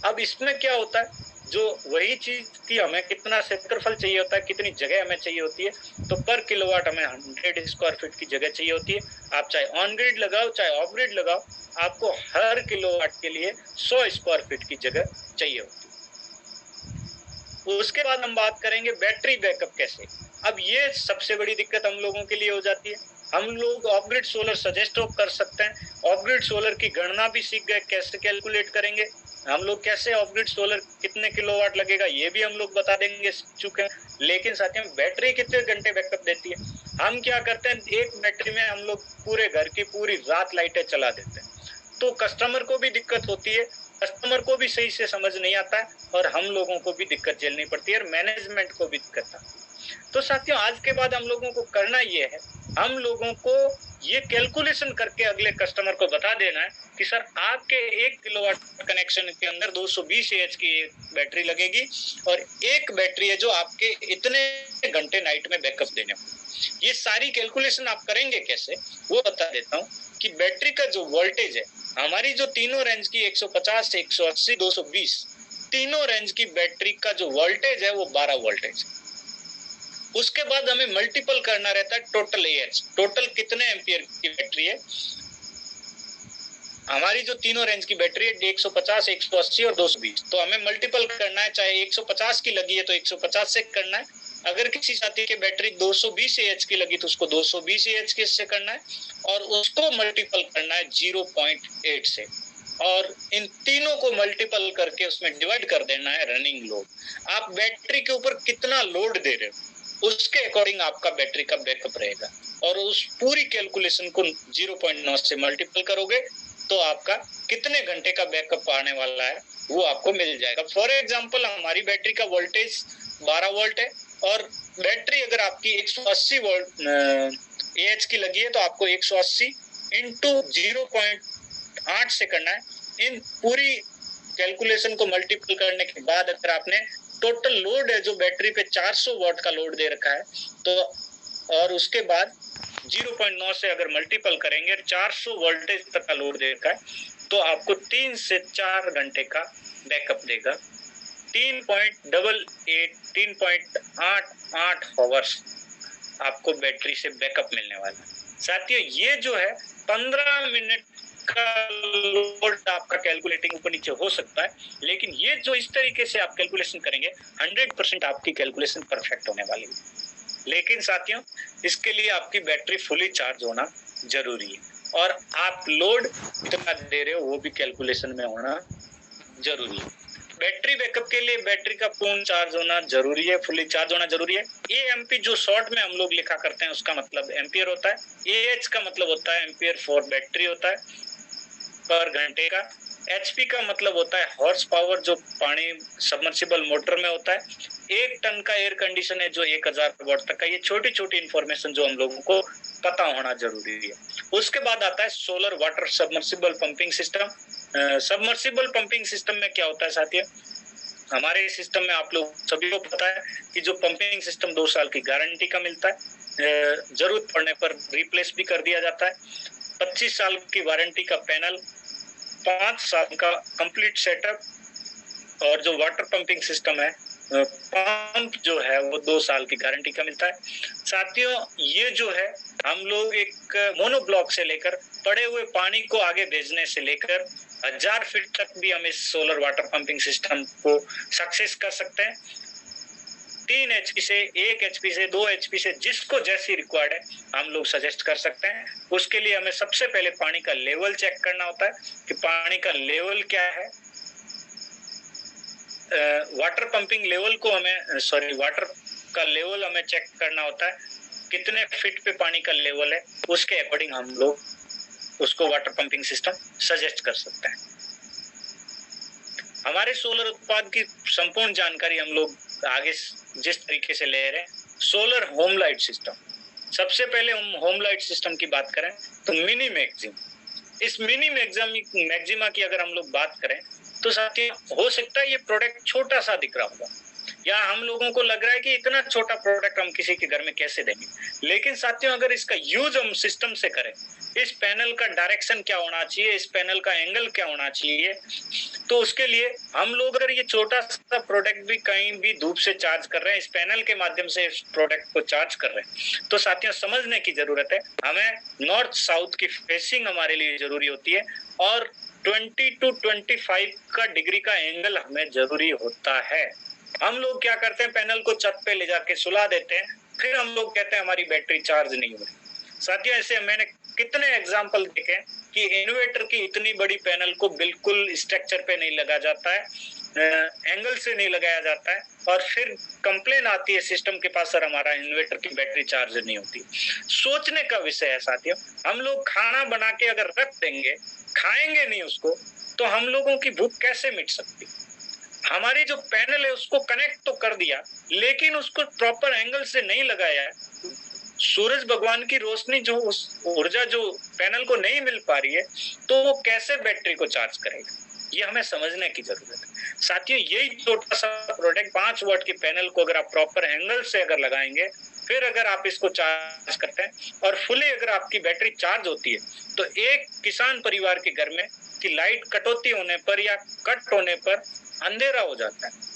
[SPEAKER 1] अब इसमें क्या होता है, जो वही चीज की हमें कितना क्षेत्रफल चाहिए होता है, कितनी जगह हमें चाहिए होती है, तो पर किलोवाट हमें 100 स्क्वायर फीट की जगह चाहिए होती है। आप चाहे ऑन ग्रिड लगाओ चाहे ऑफ ग्रिड लगाओ, आपको हर किलोवाट के लिए 100 स्क्वायर फीट की जगह चाहिए होती है। उसके बाद हम बात करेंगे बैटरी बैकअप कैसे। अब ये सबसे बड़ी दिक्कत हम लोगों के लिए हो जाती है। हम लोग ऑफ ग्रिड सोलर सजेस्ट कर सकते हैं, ऑफ ग्रिड सोलर की गणना भी सीख गए, कैसे कैलकुलेट करेंगे हम लोग, कैसे ऑफ ग्रिड सोलर कितने किलोवाट लगेगा ये भी हम लोग बता देंगे, सीख चुके हैं। लेकिन साथियों बैटरी कितने घंटे बैकअप देती है, हम क्या करते हैं, एक बैटरी में हम लोग पूरे घर की पूरी रात लाइटें चला देते हैं, तो कस्टमर को भी दिक्कत होती है, कस्टमर को भी सही से समझ नहीं आता है और हम लोगों को भी दिक्कत झेलनी पड़ती है और मैनेजमेंट को भी दिक्कत आती है। तो साथियों आज के बाद हम लोगों को करना ये है, हम लोगों को ये कैलकुलेशन करके अगले कस्टमर को बता देना है कि सर आपके 1 किलोवाट कनेक्शन के अंदर 220 एएच की बैटरी लगेगी और एक बैटरी है जो आपके इतने घंटे नाइट में बैकअप देने वाली। ये सारी कैलकुलेशन आप करेंगे कैसे वो बता देता हूँ कि बैटरी का जो वोल्टेज है, हमारी जो तीनों रेंज की 150, 180, 220 तीनों रेंज की बैटरी का जो वोल्टेज है वो 12 वोल्टेज। उसके बाद हमें मल्टीपल करना रहता है टोटल एएच, टोटल कितने एम्पियर की बैटरी है। हमारी जो तीनों रेंज की बैटरी है 150, 180 और 220, तो हमें मल्टीपल करना है, चाहे 150 की लगी है तो 150 से करना है, अगर किसी साथी की बैटरी 220 एएच की लगी तो उसको 220 एएच के से करना है और उसको मल्टीपल करना है 0.8 से और इन तीनों को मल्टीपल करके उसमें डिवाइड कर देना है रनिंग लोड। आप बैटरी के ऊपर कितना लोड दे रहे हो उसके अकॉर्डिंग आपका बैटरी का बैकअप रहेगा और उस पूरी कैलकुलेशन को 0.9 से मल्टीपल करोगे तो आपका कितने घंटे का बैकअप आने वाला है वो आपको मिल जाएगा। फॉर एग्जांपल हमारी बैटरी का वोल्टेज 12 वोल्ट है और बैटरी अगर आपकी 180 वोल्ट एएच की लगी है तो आपको 180 इंटू 0.8 से करना है। इन पूरी कैलकुलेशन को मल्टीपल करने के बाद अगर आपने टोटल लोड है जो बैटरी पे 400 वाट का लोड दे रखा है तो और उसके बाद 0.9 से अगर मल्टीपल करेंगे 400 वोल्टेज तक का लोड दे रखा है तो आपको 3 से 4 घंटे का बैकअप देगा। 3.88 आवर्स आपको बैटरी से बैकअप मिलने वाला। साथियों ये जो है 15 मिनट का लोड आपका कैलकुलेटिंग ऊपर नीचे हो सकता है, लेकिन ये जो इस तरीके से आप कैलकुलेशन करेंगे 100% आपकी कैलकुलेशन परफेक्ट होने वाली है। लेकिन साथियों इसके लिए आपकी बैटरी फुली चार्ज होना जरूरी है और आप लोड कितना दे रहे हो वो भी कैलकुलेशन में होना जरूरी है। बैटरी बैकअप के लिए बैटरी का पूर्ण चार्ज होना जरूरी है, फुली चार्ज होना जरूरी है। एएमपी जो शॉर्ट में हम लोग लिखा करते हैं उसका मतलब एम्पियर होता है। एएच का मतलब होता है एम्पियर फॉर बैटरी होता है पर घंटे का। एचपी का मतलब होता है हॉर्स पावर जो पानी सबमर्सिबल मोटर में होता है। 1 टन का एयर कंडीशन है जो 1000 वाट तक का। ये छोटी छोटी इंफॉर्मेशन जो हम लोगों को पता होना जरूरी है। उसके बाद आता है solar water submersible pumping system. Submersible pumping system में क्या होता है साथियों, हमारे सिस्टम में आप लोग सभी को पता है कि जो पंपिंग सिस्टम 2 साल की गारंटी का मिलता है, जरूरत पड़ने पर रिप्लेस भी कर दिया जाता है। 25 साल की वारंटी का पैनल, 5 साल का कंप्लीट सेटअप और जो वाटर पंपिंग सिस्टम है पंप जो है वो 2 साल की गारंटी का मिलता है। साथियों ये जो है हम लोग एक मोनो ब्लॉक से लेकर पड़े हुए पानी को आगे भेजने से लेकर 1000 फीट तक भी हम इस सोलर वाटर पंपिंग सिस्टम को सक्सेस कर सकते हैं। 3 एचपी से, 1 एचपी से, 2 एचपी से, जिसको जैसी रिक्वायर्ड है हम लोग सजेस्ट कर सकते हैं। उसके लिए हमें सबसे पहले पानी का लेवल चेक करना होता है कि पानी का लेवल क्या है। वाटर पंपिंग लेवल को वाटर का लेवल हमें चेक करना होता है, कितने फीट पे पानी का लेवल है, उसके अकॉर्डिंग हम लोग उसको वाटर पंपिंग सिस्टम सजेस्ट कर सकते हैं। हमारे सोलर उत्पाद की संपूर्ण जानकारी हम लोग आगे जिस तरीके से ले रहे हैं, सोलर होम लाइट सिस्टम। सबसे पहले हम होम लाइट सिस्टम की बात करें तो मिनी मैक्सिम। इस मिनी मैक्सिमा की अगर हम लोग बात करें तो साथियों हो सकता है ये प्रोडक्ट छोटा सा दिख रहा होगा, या हम लोगों को लग रहा है कि इतना छोटा प्रोडक्ट हम किसी के घर में कैसे देंगे। लेकिन साथियों अगर इसका यूज हम सिस्टम से करें, इस पैनल का डायरेक्शन क्या होना चाहिए, इस पैनल का एंगल क्या होना चाहिए, तो उसके लिए हम लोग अगर ये छोटा सा प्रोडक्ट भी कहीं भी धूप से चार्ज कर रहे हैं, इस पैनल के माध्यम से इस प्रोडक्ट को चार्ज कर रहे हैं, तो साथियों समझने की जरूरत है, हमें नॉर्थ साउथ की फेसिंग हमारे लिए जरूरी होती है और 20 to 25 का डिग्री का एंगल हमें जरूरी होता है। हम लोग क्या करते हैं, पैनल को छत पे ले जाके सुला देते हैं, फिर हम लोग कहते हैं हमारी बैटरी चार्ज नहीं हो रही। साथियों ऐसे मैंने कितने एग्जाम्पल देखे कि इन्वर्टर की इतनी बड़ी पैनल को बिल्कुल स्ट्रक्चर पे नहीं लगा जाता है, एंगल से नहीं लगाया जाता है, और फिर कंप्लेन आती है सिस्टम के पास, सर हमारा इन्वर्टर की बैटरी चार्ज नहीं होती। सोचने का विषय है साथियों, हम लोग खाना बना के अगर रख देंगे, खाएंगे नहीं उसको, तो हम लोगों की भूख कैसे मिट सकती। हमारी जो पैनल है उसको कनेक्ट तो कर दिया, लेकिन उसको प्रॉपर एंगल से नहीं लगाया है, सूरज भगवान की रोशनी जो उस ऊर्जा जो पैनल को नहीं मिल पा रही है, तो वो कैसे बैटरी को चार्ज करेगा, ये हमें समझने की जरूरत है। साथियों यही छोटा सा प्रोडक्ट 5 वाट की पैनल को अगर आप प्रॉपर एंगल से अगर लगाएंगे, फिर अगर आप इसको चार्ज करते हैं और फुली अगर आपकी बैटरी चार्ज होती है, तो एक किसान परिवार के घर में की लाइट कटौती होने पर या कट होने पर अंधेरा हो जाता है।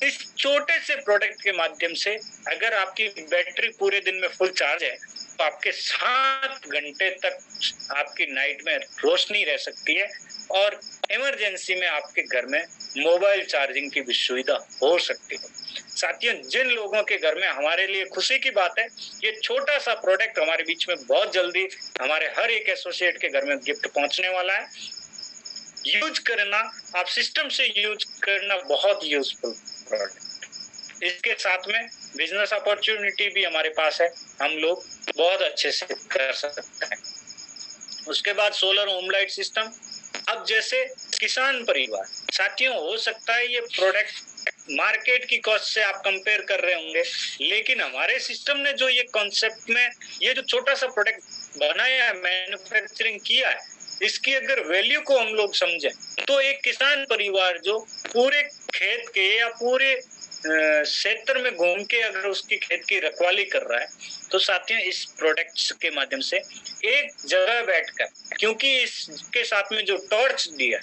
[SPEAKER 1] इस छोटे से प्रोडक्ट के माध्यम से अगर आपकी बैटरी पूरे दिन में फुल चार्ज है, तो आपके 7 घंटे तक आपकी नाइट में रोशनी रह सकती है, और इमरजेंसी में आपके घर में मोबाइल चार्जिंग की भी सुविधा हो सकती है। साथियों जिन लोगों के घर में, हमारे लिए खुशी की बात है, ये छोटा सा प्रोडक्ट हमारे बीच में बहुत जल्दी हमारे हर एक एसोसिएट के घर में गिफ्ट पहुंचने वाला है। यूज करना, आप सिस्टम से यूज करना बहुत यूजफुल प्रोडक्ट। इसके साथ में बिजनेस अपॉर्चुनिटी भी हमारे पास है, हम लोग बहुत अच्छे से कर सकते हैं। उसके बाद सोलर होम लाइट सिस्टम। अब जैसे किसान परिवार, साथियों हो सकता है ये प्रोडक्ट मार्केट की कॉस्ट से आप कंपेयर कर रहे होंगे, लेकिन हमारे सिस्टम ने जो ये कॉन्सेप्ट में ये जो छोटा सा प्रोडक्ट बनाया है, मैन्युफैक्चरिंग किया है, इसकी अगर वैल्यू को हम लोग समझें, तो एक किसान परिवार जो पूरे खेत के या पूरे क्षेत्र में घूम के अगर उसकी खेत की रखवाली कर रहा है, तो साथियों इस प्रोडक्ट्स के माध्यम से एक जगह बैठकर, क्योंकि इसके साथ में जो टॉर्च दिया,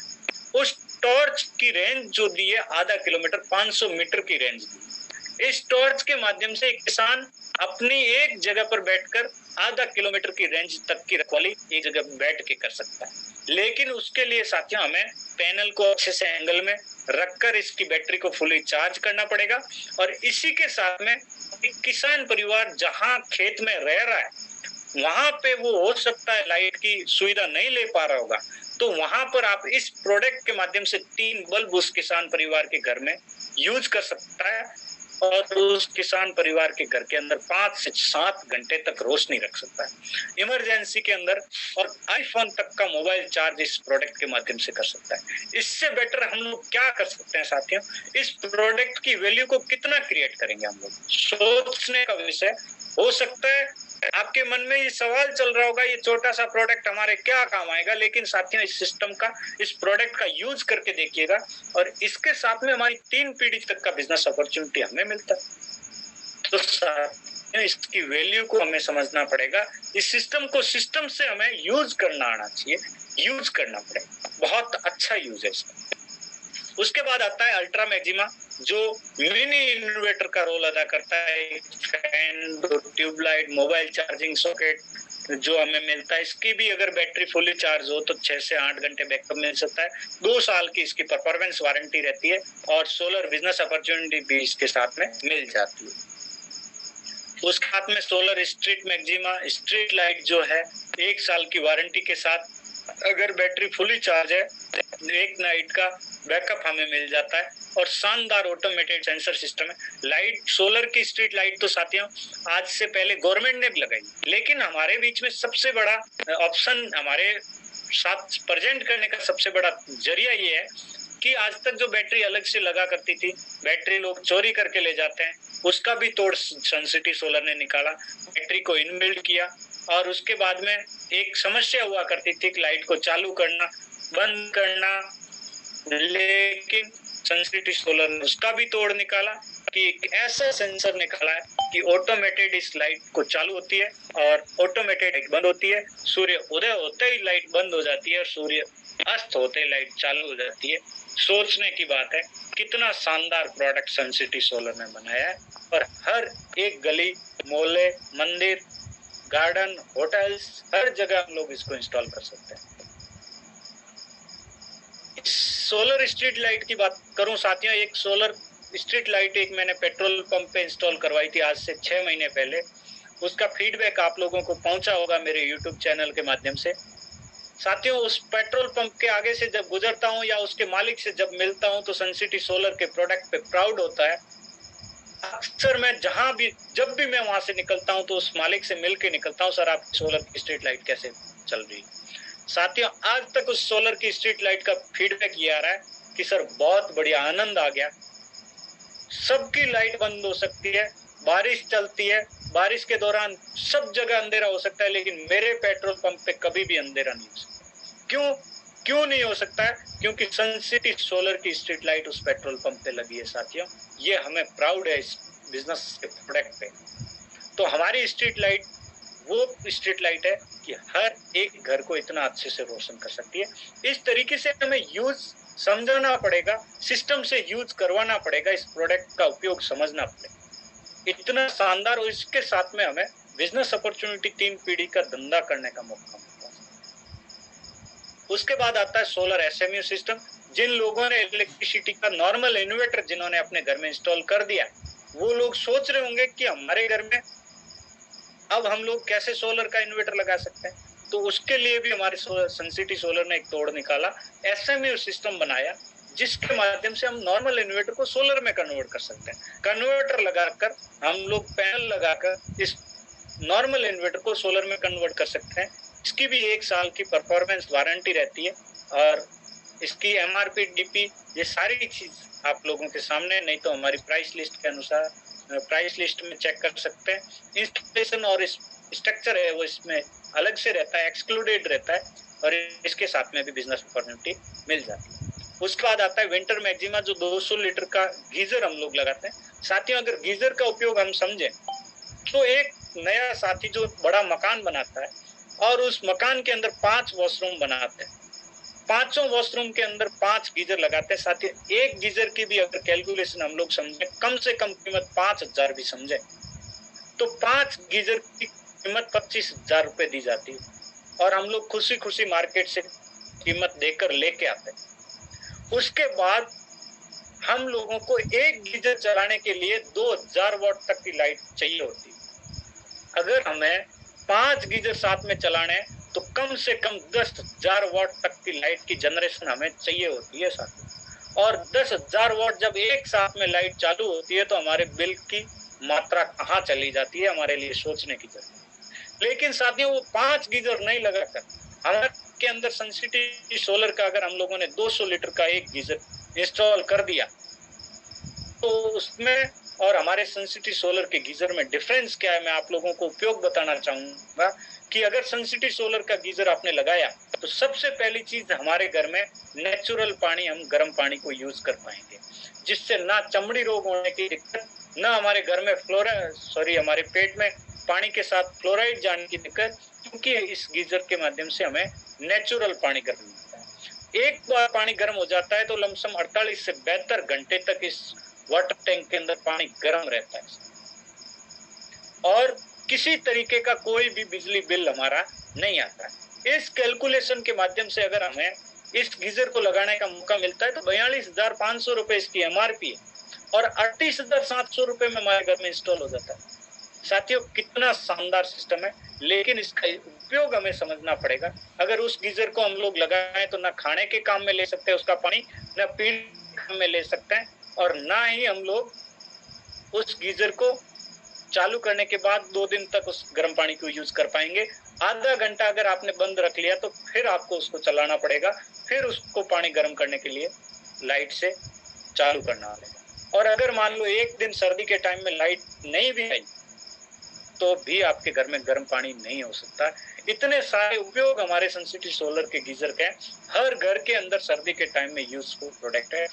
[SPEAKER 1] उस टॉर्च की रेंज जो दी है आधा किलोमीटर, 500 मीटर की रेंज दी। इस टॉर्च के माध्यम से एक किसान अपनी एक जगह पर बैठकर आधा किलोमीटर की रेंज तक की रखवाली एक जगह बैठ के कर सकता है। लेकिन उसके लिए साथियों हमें पैनल को अच्छे से एंगल में रखकर इसकी बैटरी को फुली चार्ज करना पड़ेगा, और इसी के साथ में किसान परिवार जहां खेत में रह रहा है, वहां पे वो हो सकता है लाइट की सुविधा नहीं ले पा रहा होगा, तो वहां पर आप इस प्रोडक्ट के माध्यम से 3 बल्ब उस किसान परिवार के घर में यूज कर सकता है, और उस किसान परिवार के घर के अंदर 5 से 7 घंटे तक रोशनी रख सकता है। इमरजेंसी के अंदर और आईफोन तक का मोबाइल चार्ज इस प्रोडक्ट के माध्यम से कर सकता है। इससे बेटर हम लोग क्या कर सकते हैं साथियों, इस प्रोडक्ट की वैल्यू को कितना क्रिएट करेंगे हम लोग, सोचने का विषय। हो सकता है आपके मन में ये सवाल चल रहा होगा, ये छोटा सा प्रोडक्ट हमारे क्या काम आएगा, लेकिन साथियों इस सिस्टम का, इस प्रोडक्ट का यूज करके देखिएगा, और इसके साथ में हमारी 3 पीढ़ी तक का बिजनेस अपॉर्चुनिटी हमें मिलता है। तो साथियों इसकी वैल्यू को हमें समझना पड़ेगा, इस सिस्टम को सिस्टम से हमें यूज करना आना चाहिए, यूज करना पड़ेगा, बहुत अच्छा यूज है इसका। उसके बाद आता है अल्ट्रा मैक्सिमा, जो मिनी इन्वर्टर का रोल अदा करता है। Fan, tubelight, mobile charging socket, जो हमें मिलता है, इसकी भी अगर बैटरी फुली चार्ज हो तो 6 से 8 घंटे बैकअप मिल सकता है। 2 साल की इसकी परफॉर्मेंस वारंटी रहती है और सोलर बिजनेस अपॉर्चुनिटी भी इसके साथ में मिल जाती है। उसके साथ में solar street maxima street light जो है 1 साल की वारंटी के साथ, अगर बैटरी फुली चार्ज है 1 नाइट का बैकअप हमें मिल जाता है और शानदार ऑटोमेटेड सेंसर सिस्टम है। लाइट सोलर की स्ट्रीट लाइट तो साथियों आज से पहले गवर्नमेंट ने भी लगाई, लेकिन हमारे बीच में सबसे बड़ा ऑप्शन हमारे साथ प्रेजेंट करने का सबसे बड़ा जरिया ये है कि आज तक जो बैटरी अलग से लगा करती थी, बैटरी लोग चोरी करके ले जाते हैं, उसका भी तोड़ सनसिटी सोलर ने निकाला, बैटरी को इनबिल्ड किया और उसके बाद में एक समस्या हुआ करती थी कि लाइट को चालू करना बंद करना, लेकिन सनसिटी सोलर ने उसका भी तोड़ निकाला कि एक ऐसा सेंसर निकाला है कि ऑटोमेटेड इस लाइट को चालू होती है और ऑटोमेटेड बंद होती है। सूर्य उदय होते ही लाइट बंद हो जाती है और सूर्य अस्त होते ही लाइट चालू हो जाती है। सोचने की बात है कितना शानदार प्रोडक्ट सनसिटी सोलर ने बनाया है और हर एक गली मोहल्ले मंदिर गार्डन होटल्स हर जगह हम लोग इसको इंस्टॉल कर सकते हैं। सोलर स्ट्रीट लाइट की बात करूं साथियों, एक सोलर स्ट्रीट लाइट एक मैंने पेट्रोल पंप पे इंस्टॉल करवाई थी आज से 6 महीने पहले। उसका फीडबैक आप लोगों को पहुंचा होगा मेरे YouTube चैनल के माध्यम से। साथियों उस पेट्रोल पंप के आगे से जब गुजरता हूं या उसके मालिक से जब मिलता हूं तो सनसिटी सोलर के प्रोडक्ट पे प्राउड होता है। अक्सर मैं जहां भी जब भी मैं वहां से निकलता हूं तो उस मालिक से मिलके निकलता हूं, सर आपकी सोलर की स्ट्रीट लाइट कैसे चल रही। साथियों आज तक उस सोलर की स्ट्रीट लाइट का फीडबैक ये आ रहा है कि सर बहुत बढ़िया आनंद आ गया। सबकी लाइट बंद हो सकती है, बारिश चलती है, बारिश के दौरान सब जगह अंधेरा हो सकता है, लेकिन मेरे पेट्रोल पंप पे कभी भी अंधेरा नहीं हो सकता। क्यों नहीं हो सकता है? क्योंकि सनसिटी सोलर की स्ट्रीट लाइट उस पेट्रोल पंप पे लगी है। साथियों ये हमें प्राउड है इस बिजनेस के प्रोडक्ट पे। तो हमारी स्ट्रीट लाइट वो स्ट्रीट लाइट है कि हर एक घर को इतना अच्छे से रोशन कर सकती है। इस तरीके से हमें यूज समझना पड़ेगा, सिस्टम से यूज करवाना पड़ेगा, इस प्रोडक्ट का उपयोग समझना पड़ेगा। इतना शानदार और इसके साथ में हमें बिजनेस अपॉर्चुनिटी 3 पीढ़ी का धंधा करने का मौका मिलता है। उसके बाद आता है सोलर एसएमयू सिस्टम। जिन लोगों ने इलेक्ट्रिसिटी का नॉर्मल इन्वर्टर जिन्होंने अपने घर में इंस्टॉल कर दिया, वो लोग सोच रहे होंगे कि हमारे घर में अब हम लोग कैसे सोलर का इन्वर्टर लगा सकते हैं। तो उसके लिए भी हमारे सनसिटी सोलर ने एक तोड़ निकाला, एसएमयू सिस्टम बनाया, जिसके माध्यम से हम नॉर्मल इन्वर्टर को सोलर में कन्वर्ट कर सकते हैं। कन्वर्टर लगाकर हम लोग पैनल लगाकर इस नॉर्मल इन्वर्टर को सोलर में कन्वर्ट कर सकते हैं। इसकी भी 1 साल की परफॉर्मेंस वारंटी रहती है और इसकी एमआरपी डीपी ये सारी चीज आप लोगों के सामने, नहीं तो हमारी प्राइस लिस्ट के अनुसार प्राइस लिस्ट में चेक कर सकते हैं। इंस्टॉलेशन और स्ट्रक्चर है वो इसमें अलग से रहता है, एक्सक्लूडेड रहता है और इसके साथ में भी बिजनेस अपॉर्चुनिटी मिल जाती है। उसके बाद आता है विंटर मैक्सिमा, जो 200 लीटर का गीजर हम लोग लगाते हैं। साथियों अगर गीजर का उपयोग हम समझें तो एक नया साथी जो बड़ा मकान बनाता है और उस मकान के अंदर 5 वॉशरूम बनाते हैं, 5 वॉशरूम के अंदर 5 गीजर लगाते हैं। साथ ही एक गीजर की भी अगर कैलकुलेशन हम लोग समझे, कम से कम कीमत 5,000 भी समझे तो 5 गीजर की कीमत 25,000 रुपए दी जाती है और हम लोग खुशी खुशी मार्केट से कीमत देकर लेके आते हैं। उसके बाद हम लोगों को एक गीजर चलाने के लिए 2000 वाट तक की लाइट चाहिए होती है। अगर हमें 5 गीजर साथ में चलाने हैं तो कम से कम 10,000 वाट तक की लाइट की जनरेशन हमें चाहिए होती है साथियों। और 10,000 वाट जब एक साथ में लाइट चालू होती है तो हमारे बिल की मात्रा कहाँ चली जाती है, हमारे लिए सोचने की जरूरत। लेकिन साथियों वो 5 गीजर नहीं लगाकर हमारे अंदर सनसिटी सोलर का अगर हम लोगों ने 200 लीटर का एक गीजर इंस्टॉल कर दिया तो उसमें और हमारे सनसिटी सोलर के गीजर में डिफरेंस क्या है, मैं आप लोगों को उपयोग बताना चाहूंगा कि अगर सनसिटी सोलर का गीजर आपने लगाया तो सबसे पहली चीज हमारे घर में नेचुरल पानी, हम गर्म पानी को यूज कर पाएंगे, जिससे ना चमड़ी रोग होने की दिक्कत, ना हमारे घर में हमारे पेट में पानी के साथ फ्लोराइड जाने की दिक्कत, क्योंकि इस गीजर के माध्यम से हमें नेचुरल पानी गर्म मिलता है। एक बार पानी गर्म हो जाता है तो लमसम 48 से 72 घंटे तक इस वाटर टैंक के अंदर पानी गर्म रहता है। और किसी तरीके का कोई भी बिजली बिल हमारा नहीं आता। इस कैलकुलेशन के माध्यम से अगर हमें इस गीजर को लगाने का मौका मिलता है तो 42,500 रुपए इसकी एमआरपी है और 38,700 रुपए में हमारे घर में इंस्टॉल हो जाता है। साथियों, कितना शानदार सिस्टम है, लेकिन इसका उपयोग हमें समझना पड़ेगा। अगर उस गीजर को हम लोग लगाएं तो ना खाने के काम में ले सकते हैं उसका पानी, ना पीने के काम में ले सकते हैं, और ना ही हम लोग उस गीजर को चालू करने के बाद 2 दिन तक उस गर्म पानी को यूज कर पाएंगे। आधा घंटा अगर आपने बंद रख लिया तो फिर आपको उसको चलाना पड़ेगा, फिर उसको पानी गर्म करने के लिए लाइट से चालू करना पड़ेगा। और अगर मान लो एक दिन सर्दी के टाइम में लाइट नहीं भी आई तो भी आपके घर में गर्म पानी नहीं हो सकता। इतने सारे उपयोग हमारे सनसिटी सोलर के गीजर के, हर घर के अंदर सर्दी के टाइम में यूजफुल प्रोडक्ट है।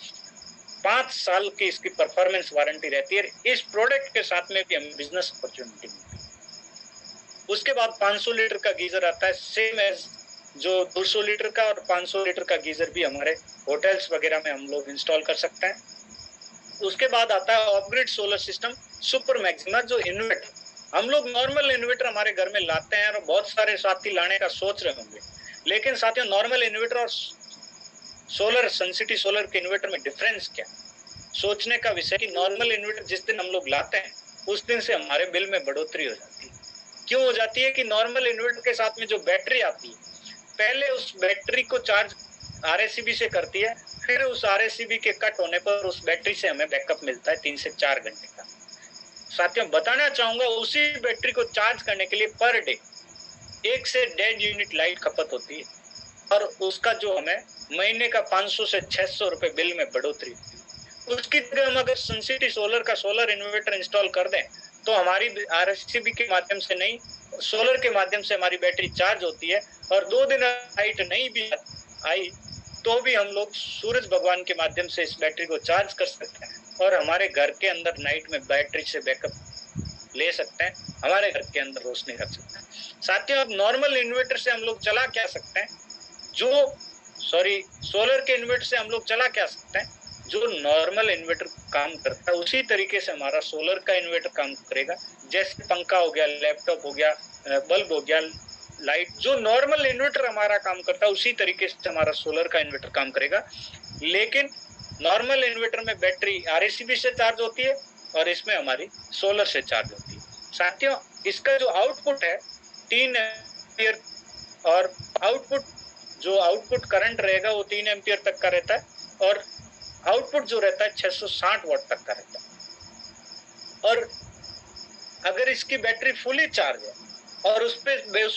[SPEAKER 1] 5 साल की इसकी परफॉर्मेंस वारंटी रहती है। इस प्रोडक्ट के साथ में भी हमें बिजनेस अपॉर्चुनिटी मिलती है। उसके बाद 500 लीटर का गीजर आता है, सेम एज जो 200 लीटर का और 500 लीटर का गीजर भी हमारे होटल्स वगैरह में हम लोग इंस्टॉल कर सकते हैं। उसके बाद आता है of grid solar system super maxima, जो इन्वर्टर, हम लोग नॉर्मल इन्वर्टर हमारे घर में लाते हैं और बहुत सारे साथी लाने का सोच रहे होंगे, लेकिन साथियों नॉर्मल इन्वर्टर और सोलर सनसिटी सोलर के इन्वर्टर में डिफरेंस क्या? सोचने का विषय कि नॉर्मल इन्वर्टर जिस दिन हम लोग लाते हैं उस दिन से हमारे बिल में बढ़ोतरी हो जाती है। क्यों हो जाती है कि नॉर्मल इन्वर्टर के साथ में जो बैटरी आती है, पहले उस बैटरी को चार्ज आरएससीबी से करती है, फिर उस आरएससीबी के कट होने पर उस बैटरी से हमें बैकअप मिलता है 3 से 4 घंटे का। साथियों बताना चाहूंगा, उसी बैटरी को चार्ज करने के लिए पर डे 1 से 1.5 यूनिट लाइट खपत होती है और उसका जो हमें महीने का 500 से 600 रुपए बिल में बढ़ोतरी होती है। उसकी जगह हम अगर सनसिटी सोलर का सोलर इन्वर्टर इंस्टॉल कर दें तो हमारी आरएससीबी के माध्यम से नहीं, सोलर के माध्यम से हमारी बैटरी चार्ज होती है और 2 दिन लाइट नहीं भी आई तो भी हम लोग सूरज भगवान के माध्यम से इस बैटरी को चार्ज कर सकते हैं और हमारे घर के अंदर नाइट में बैटरी से बैकअप ले सकते हैं, हमारे घर के अंदर रोशनी रख सकते हैं। साथियों अब नॉर्मल इन्वर्टर से हम लोग चला क्या सकते हैं, सोलर के इन्वर्टर से हम लोग चला क्या सकते हैं, जो नॉर्मल इन्वर्टर काम करता है उसी तरीके से हमारा सोलर का इन्वर्टर काम करेगा। जैसे पंखा हो गया, लैपटॉप हो गया, बल्ब हो गया, लाइट, जो नॉर्मल इन्वर्टर हमारा काम करता है उसी तरीके से हमारा सोलर का इन्वर्टर काम करेगा। लेकिन नॉर्मल इन्वर्टर में बैटरी आरएससीबी से चार्ज होती है और इसमें हमारी सोलर से चार्ज होती है। साथियों इसका जो आउटपुट है 3 एम्पियर और आउटपुट करंट रहेगा वो 3 एम्पियर तक का रहता है और आउटपुट जो रहता है 660 वाट तक का रहता है। और अगर इसकी बैटरी फुली चार्ज है और उस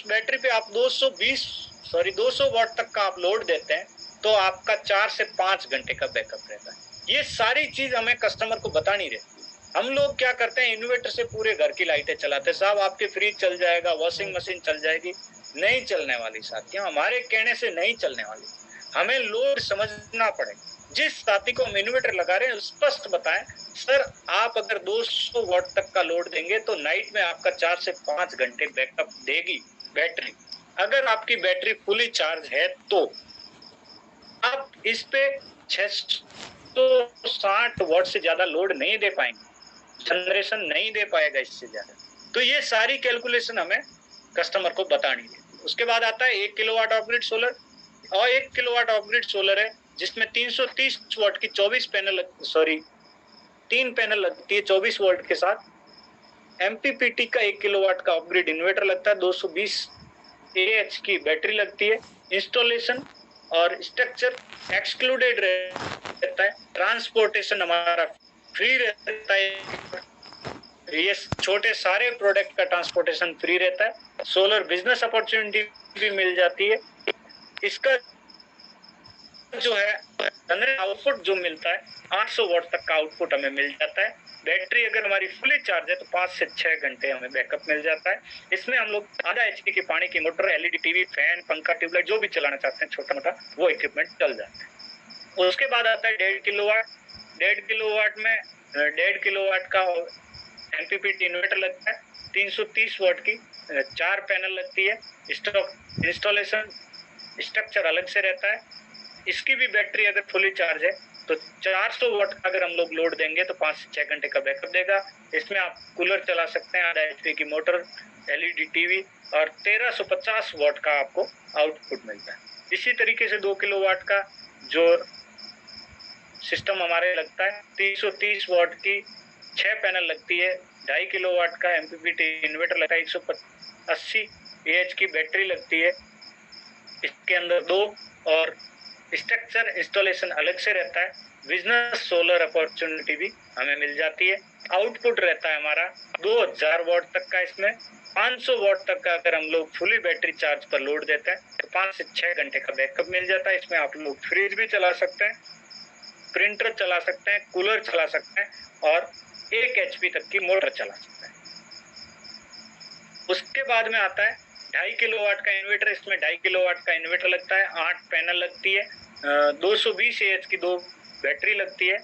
[SPEAKER 1] बैटरी पे आप 200 वाट तक का आप लोड देते हैं तो आपका 4 से 5 घंटे का बैकअप रहता है। ये सारी चीज हमें कस्टमर को बतानी रहती है। हम लोग क्या करते हैं, इन्वर्टर से पूरे घर की लाइटें चलाते हैं, साहब आपके फ्रिज चल जाएगा, वॉशिंग मशीन चल जाएगी, नहीं चलने वाली साथियों, हमारे कहने से नहीं चलने वाली। हमें लोड समझना पड़ेगा। जिस साथी को हम इन्वर्टर लगा रहे हैं स्पष्ट बताएं, सर आप अगर 200 वाट तक का लोड देंगे तो नाइट में आपका 4 से 5 घंटे बैकअप देगी बैटरी। अगर आपकी बैटरी फुली चार्ज है तो आप इस पे 660 वाट से ज्यादा लोड नहीं दे पाएंगे, जनरेशन नहीं दे पाएगा इससे ज्यादा। तो ये सारी कैलकुलेशन हमें कस्टमर को बतानी है। उसके बाद आता है 1 किलोवाट ऑफ ग्रिड सोलर, और 1 किलोवाट ऑफ ग्रिड सोलर है जिसमें 330 वाट की 3 पैनल लगती है 24 वोल्ट के साथ। एमपीपीटी का 1 किलोवाट का ऑफ ग्रिड इन्वर्टर लगता है, 220 AH की बैटरी लगती है। इंस्टॉलेशन और स्ट्रक्चर एक्सक्लूडेड रहता है, ट्रांसपोर्टेशन हमारा फ्री रहता है, ये छोटे सारे प्रोडक्ट का ट्रांसपोर्टेशन फ्री रहता है। सोलर बिजनेस अपॉर्चुनिटी भी मिल जाती है। इसका जो है आउटपुट जो मिलता है 800 वाट तक का आउटपुट हमें मिल जाता है। बैटरी अगर हमारी फुली चार्ज है तो 5 से 6 घंटे हमें बैकअप मिल जाता है। इसमें हम लोग आधा HP की पानी की मोटर, LED टीवी, फैन, पंखा, ट्यूबलाइट जो भी चलाना चाहते हैं छोटा मोटा वो इक्विपमेंट चल जाता है। उसके बाद आता है 1.5 किलोवाट। 1.5 किलोवाट में 1.5 किलोवाट का MPPT इन्वर्टर लगता है, 330 वाट की 4 पैनल लगती है। इंस्टॉलेशन स्ट्रक्चर अलग से रहता है। इसकी भी बैटरी अगर फुली चार्ज है तो 400 वाट का अगर हम लोग लोड देंगे तो 5 से 6 घंटे का बैकअप देगा। इसमें आप कूलर चला सकते हैं, आधा HP की मोटर, LED टीवी और 1350 वाट का आपको आउटपुट मिलता है। इसी तरीके से 2 किलोवाट का जो सिस्टम हमारे लगता है, 330 वाट की 6 पैनल लगती है, 2.5 किलोवाट का MPPT इन्वर्टर लगता है, 180 AH की बैटरी लगती है, इसके अंदर 2 और स्ट्रक्चर इंस्टॉलेशन अलग से रहता है। बिजनेस सोलर अपॉर्चुनिटी भी हमें मिल जाती है। आउटपुट रहता है हमारा 2000 वाट तक का। इसमें 500 वाट तक का अगर हम लोग फुली बैटरी चार्ज पर लोड देते हैं तो 5 से 6 घंटे का बैकअप मिल जाता है। इसमें आप लोग फ्रिज भी चला सकते हैं, प्रिंटर चला सकते हैं, कूलर चला सकते हैं और 1 HP तक की मोटर चला सकते हैं। उसके बाद में आता है 2.5 किलोवाट का इन्वर्टर। इसमें 2.5 किलोवाट का इन्वर्टर लगता है, 8 पैनल लगती है, 220 AH की 2 बैटरी लगती है।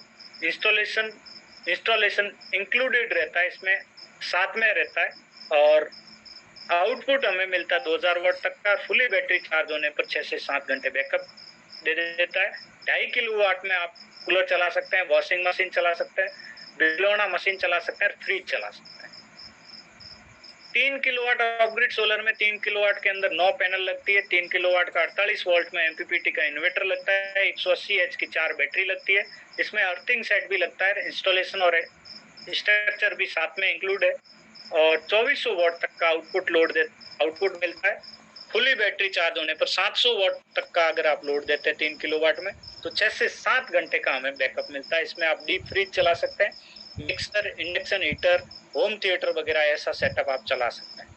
[SPEAKER 1] इंस्टॉलेशन इंक्लूडेड रहता है, इसमें साथ में रहता है और आउटपुट हमें मिलता है 2000 वाट तक का। फुली बैटरी चार्ज होने पर 6 से 7 घंटे बैकअप दे देता है। 2.5 किलोवाट में आप कूलर चला सकते हैं, वॉशिंग मशीन चला सकते हैं, बिजलौना मशीन चला सकते हैं, फ्रिज चला सकते हैं। 3 किलोवाट ऑफ-ग्रिड सोलर में 3 किलोवाट के अंदर 9 पैनल लगती है, 3 किलोवाट का 48 वोल्ट में MPPT का इन्वर्टर लगता है, 180 H की 4 बैटरी लगती है। इसमें अर्थिंग सेट भी लगता है, इंस्टॉलेशन और स्ट्रक्चर भी साथ में इंक्लूड है और 2400 वाट तक का आउटपुट मिलता है। फुली बैटरी चार्ज होने पर 700 वाट तक का अगर आप लोड देते हैं 3 किलोवाट में तो 6 से 7 घंटे का हमें बैकअप मिलता है। इसमें आप डीप फ्रीज चला सकते हैं, mixer, induction heater, home theatre वगैरह ऐसा सेटअप आप चला सकते हैं।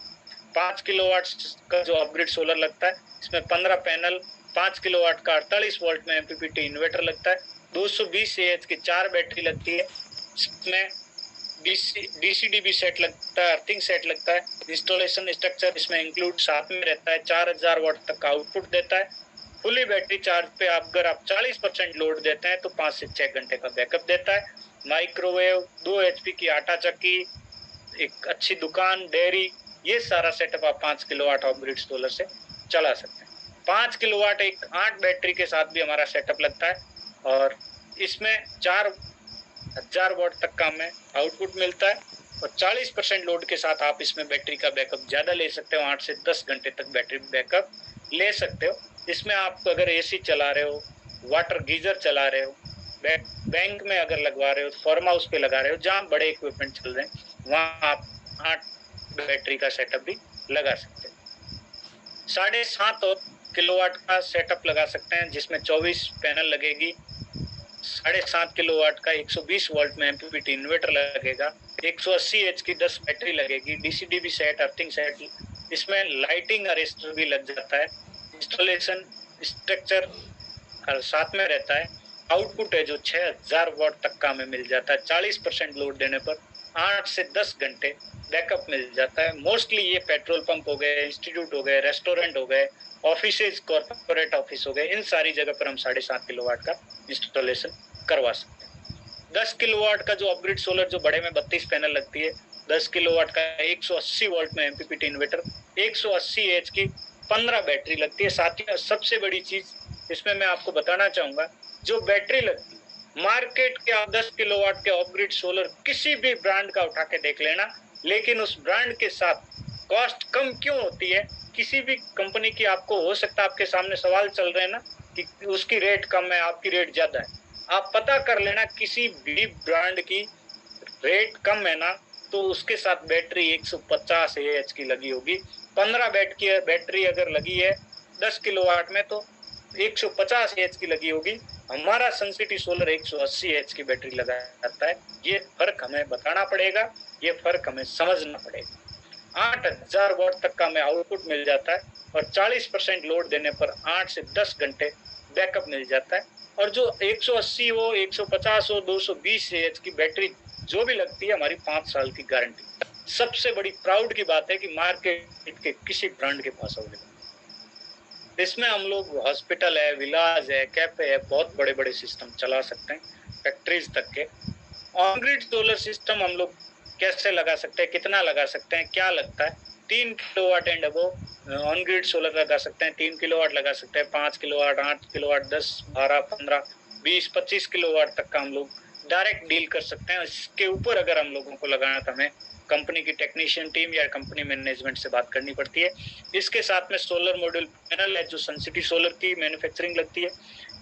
[SPEAKER 1] 5 किलोवाट का जो अपग्रेड सोलर लगता है, इसमें 15 पैनल, 5 किलोवाट का 48 वोल्ट में MPPT इन्वर्टर लगता है, 220 AH की 4 बैटरी लगती है, इसमें DCDB सेट लगता है, अर्थिंग सेट लगता है, इंस्टॉलेशन स्ट्रक्चर इसमें इंक्लूड साथ में रहता है, 4000 वाट तक का आउटपुट देता है। फुली बैटरी चार्ज पे अगर आप 40% लोड देते हैं तो 5 से 6 घंटे का बैकअप देता है। माइक्रोवेव, 2 HP की आटा चक्की, एक अच्छी दुकान, डेयरी, ये सारा सेटअप आप 5 किलोवाट ऑफ ग्रिड सोलर से चला सकते हैं। 5 किलोवाट एक 8 बैटरी के साथ भी हमारा सेटअप लगता है और इसमें 4000 वाट तक का हमें आउटपुट मिलता है और 40% लोड के साथ आप इसमें बैटरी का बैकअप ज़्यादा ले सकते हो, 8 से 10 घंटे तक बैटरी बैकअप ले सकते हो। इसमें आप अगर AC चला रहे हो, वाटर गीजर चला रहे हो, बैंक में अगर लगवा रहे हो, फार्म हाउस पे लगा रहे हो, जहाँ बड़े इक्विपमेंट चल रहे हैं वहाँ आप 8 बैटरी का सेटअप भी लगा सकते हैं। 7.5 किलोवाट का सेटअप लगा सकते हैं जिसमें 24 पैनल लगेगी, 7.5 किलोवाट का 120 वोल्ट में MPPT इन्वर्टर लगेगा, 180 H की 10 बैटरी लगेगी, DCDB सेट, अर्थिंग सेट, इसमें लाइटिंग अरेस्टर भी लग जाता है, इंस्टॉलेशन स्ट्रक्चर साथ में रहता है। आउटपुट है जो 6000 वाट तक का हमें मिल जाता है। 40% लोड देने पर 8 से 10 घंटे बैकअप मिल जाता है। मोस्टली ये पेट्रोल पंप हो गए, इंस्टीट्यूट हो गए, रेस्टोरेंट हो गए, ऑफिसेज, कॉर्पोरेट ऑफिस हो गए, इन सारी जगह पर हम 7.5 किलोवाट का इंस्टॉलेशन करवा सकते हैं। 10 किलोवाट का जो अपग्रेड सोलर जो बड़े में 32 पैनल लगती है, 10 किलोवाट का 180 वोल्ट में MPPT इन्वर्टर, 180 H की 15 बैटरी लगती है। साथ ही सबसे बड़ी चीज इसमें मैं आपको बताना चाहूंगा, जो बैटरी लगती है मार्केट के, आप 10 किलोवाट के ऑफ ग्रिड सोलर किसी भी ब्रांड का उठा के देख लेना, लेकिन उस ब्रांड के साथ कॉस्ट कम क्यों होती है? किसी भी कंपनी की आपको हो सकता है, आपके सामने सवाल चल रहे हैं ना कि उसकी रेट कम है, आपकी रेट ज्यादा है। आप पता कर लेना, किसी भी ब्रांड की रेट कम है ना तो उसके साथ बैटरी 150 AH की लगी होगी। 15 बैट की बैटरी अगर लगी है 10 किलोवाट में तो 150 AH की लगी होगी। हमारा सनसिटी सोलर 180 AH की बैटरी लगाता है। ये फर्क हमें बताना पड़ेगा, ये फर्क हमें समझना पड़ेगा। 8000 वाट तक का हमें आउटपुट मिल जाता है और 40% लोड देने पर 8 से 10 घंटे बैकअप मिल जाता है। और जो 180 हो, 150 हो, 220 AH की बैटरी जो भी लगती है, हमारी 5 साल की गारंटी। सबसे बड़ी प्राउड की बात है कि मार्केट के किसी ब्रांड के पास अवेलेबल। इसमें हम लोग हॉस्पिटल है, विलाज है, कैफे है, बहुत बड़े बड़े सिस्टम चला सकते हैं, फैक्ट्रीज तक के। ऑन ग्रिड सोलर सिस्टम हम लोग कैसे लगा सकते हैं, कितना लगा सकते हैं, क्या लगता है? 3 kilowatt and above on grid solar लगा सकते हैं, 3 किलोवाट लगा सकते हैं, 5 किलोवाट, 8 किलोवाट, 10, 12, 15, 20-25 किलोवाट तक का हम लोग डायरेक्ट डील कर सकते हैं। इसके ऊपर अगर हम लोगों को लगाना तो हमें कंपनी की टेक्नीशियन टीम या कंपनी मैनेजमेंट से बात करनी पड़ती है। इसके साथ में सोलर मॉड्यूल पैनल है जो सनसिटी सोलर की मैन्युफैक्चरिंग लगती है।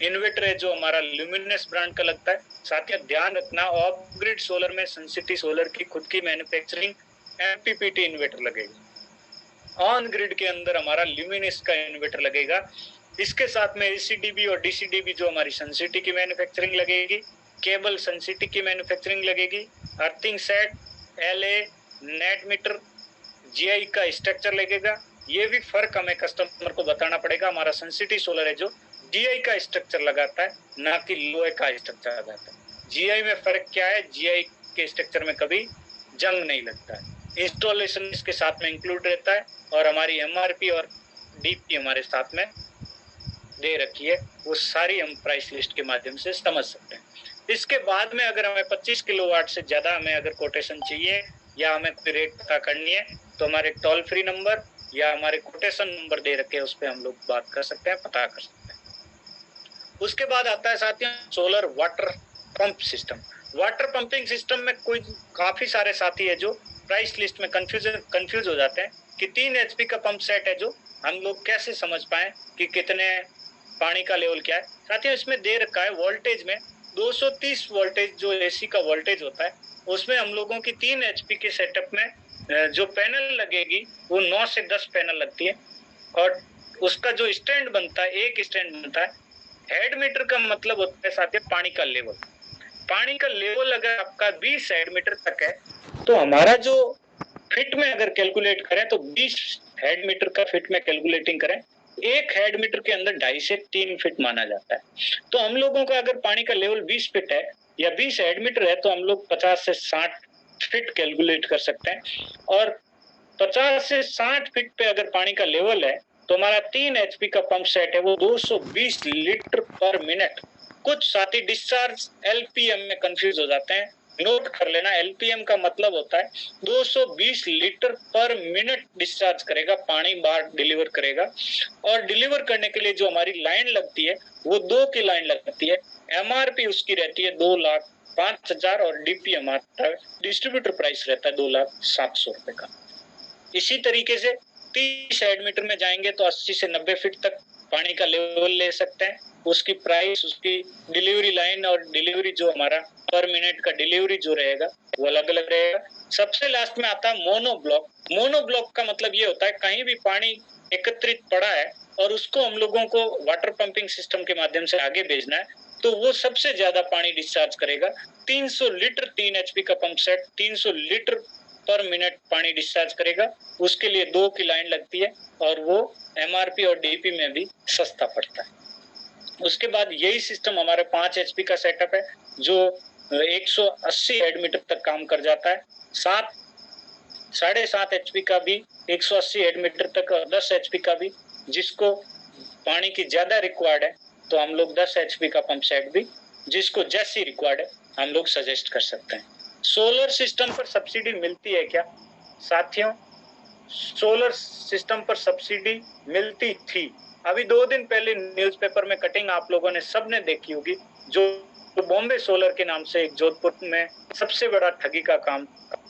[SPEAKER 1] इन्वर्टर है जो हमारा ल्यूमिनस ब्रांड का लगता है। साथ ही ध्यान रखना ऑफ ग्रिड सोलर में सनसिटी सोलर की खुद की मैन्युफैक्चरिंग एमपीपीटी इन्वर्टर लगेगा। ऑन ग्रिड के अंदर हमारा ल्यूमिनस का इन्वर्टर लगेगा। इसके साथ में एसीडीबी और डीसीडीबी जो हमारी सनसिटी की मैन्युफैक्चरिंग लगेगी। केबल सनसिटी की मैन्युफैक्चरिंग लगेगी। Earthing set, LA, net metre, GI का स्ट्रक्चर लगेगा। ये भी फर्क हमें कस्टमर को बताना पड़ेगा। हमारा सनसिटी सोलर है जो जीआई का स्ट्रक्चर लगाता है, ना कि लोहे का स्ट्रक्चर लगाता है। जीआई में फर्क क्या है? जीआई के स्ट्रक्चर में कभी जंग नहीं लगता है। इंस्टॉलेशन इसके साथ में इंक्लूड रहता है और हमारी एमआरपी और डीपी हमारे साथ में दे रखी है। वो सारी हम प्राइस लिस्ट के माध्यम से समझ सकते हैं। इसके बाद में अगर हमें 25 किलोवाट से ज्यादा हमें अगर कोटेशन चाहिए या हमें कोई रेट पता करनी है तो हमारे टोल फ्री नंबर या हमारे कोटेशन नंबर दे रखे हैं, उस पर हम लोग बात कर सकते हैं, पता कर सकते हैं। उसके बाद आता है साथियों solar water pump system. Water pumping system में कोई काफी सारे साथी है जो प्राइस लिस्ट में कंफ्यूज हो जाते हैं कि 3 एचपी का पंप सेट है जो हम लोग कैसे समझ पाए कि कितने पानी का लेवल क्या है। साथियों इसमें दे रखा है वोल्टेज में 230 वोल्टेज जो एसी का वोल्टेज होता है, उसमें हम लोगों की 3 एचपी के सेटअप में जो पैनल लगेगी वो 9 से 10 पैनल लगती है और उसका जो स्टैंड बनता है, एक स्टैंड बनता है। हेड मीटर का मतलब होता है साथियों पानी का लेवल। पानी का लेवल अगर आपका 20 हेड मीटर तक है तो हमारा जो फिट में अगर कैलकुलेट करें तो 20 हेड मीटर का फिट में कैलकुलेटिंग करें, एक हेड मीटर के अंदर 2.5 से 3 फिट माना जाता है। तो हम लोगों का अगर पानी का लेवल 20 फिट है या 20 हेड मीटर है तो हम लोग 50 से 60 फिट कैलकुलेट कर सकते हैं। और 50 से 60 फीट पे अगर पानी का लेवल है तो हमारा 3 एचपी का पंप सेट है वो 220 लीटर पर मिनट। कुछ साथी डिस्चार्ज एलपीएम में कंफ्यूज हो जाते हैं, नोट कर लेना। एलपीएम का मतलब होता है 220 लीटर पर मिनट डिस्चार्ज करेगा, पानी बाहर डिलीवर करेगा। और डिलीवर करने के लिए जो हमारी लाइन लगती है वो 2 की लाइन लगती है। एमआरपी उसकी रहती है 2,05,000 और डीपी हमारा डिस्ट्रीब्यूटर प्राइस रहता है 2,07,000 रुपए का। इसी तरीके से 30 हेड मीटर में जाएंगे तो 80 से 90 फीट तक पानी का लेवल ले सकते हैं। उसकी प्राइस, उसकी डिलीवरी लाइन और डिलीवरी जो हमारा पर मिनट का डिलीवरी जो रहेगा वो अलग अलग रहेगा। सबसे लास्ट में आता है मोनो ब्लॉक। मोनो ब्लॉक का मतलब ये होता है कहीं भी पानी एकत्रित पड़ा है और उसको हम लोगों को वाटर पंपिंग सिस्टम के माध्यम से आगे भेजना है तो वो सबसे ज्यादा पानी डिस्चार्ज करेगा। 300 लीटर 3 एचपी का पंप सेट 300 लीटर पर मिनट पानी डिस्चार्ज करेगा। उसके लिए 2 की लाइन लगती है और वो एमआरपी और डीपी में भी सस्ता पड़ता है। उसके बाद यही सिस्टम हमारे 5 एचपी का सेटअप है जो 180 हेड मीटर तक काम कर जाता है। 7.5 एचपी का भी 180 हेड मीटर तक और 10 एचपी का भी, जिसको पानी की ज्यादा रिक्वायर्ड है तो हम लोग 10 एचपी का पंप सेट भी, जिसको जैसी रिक्वायर्ड है हम लोग सजेस्ट कर सकते हैं। सोलर सिस्टम पर सब्सिडी मिलती है क्या? साथियों सोलर सिस्टम पर सब्सिडी मिलती थी। अभी 2 दिन पहले न्यूज़पेपर में कटिंग आप लोगों ने सबने देखी होगी, जो बॉम्बे सोलर के नाम से एक जोधपुर में सबसे बड़ा ठगी का काम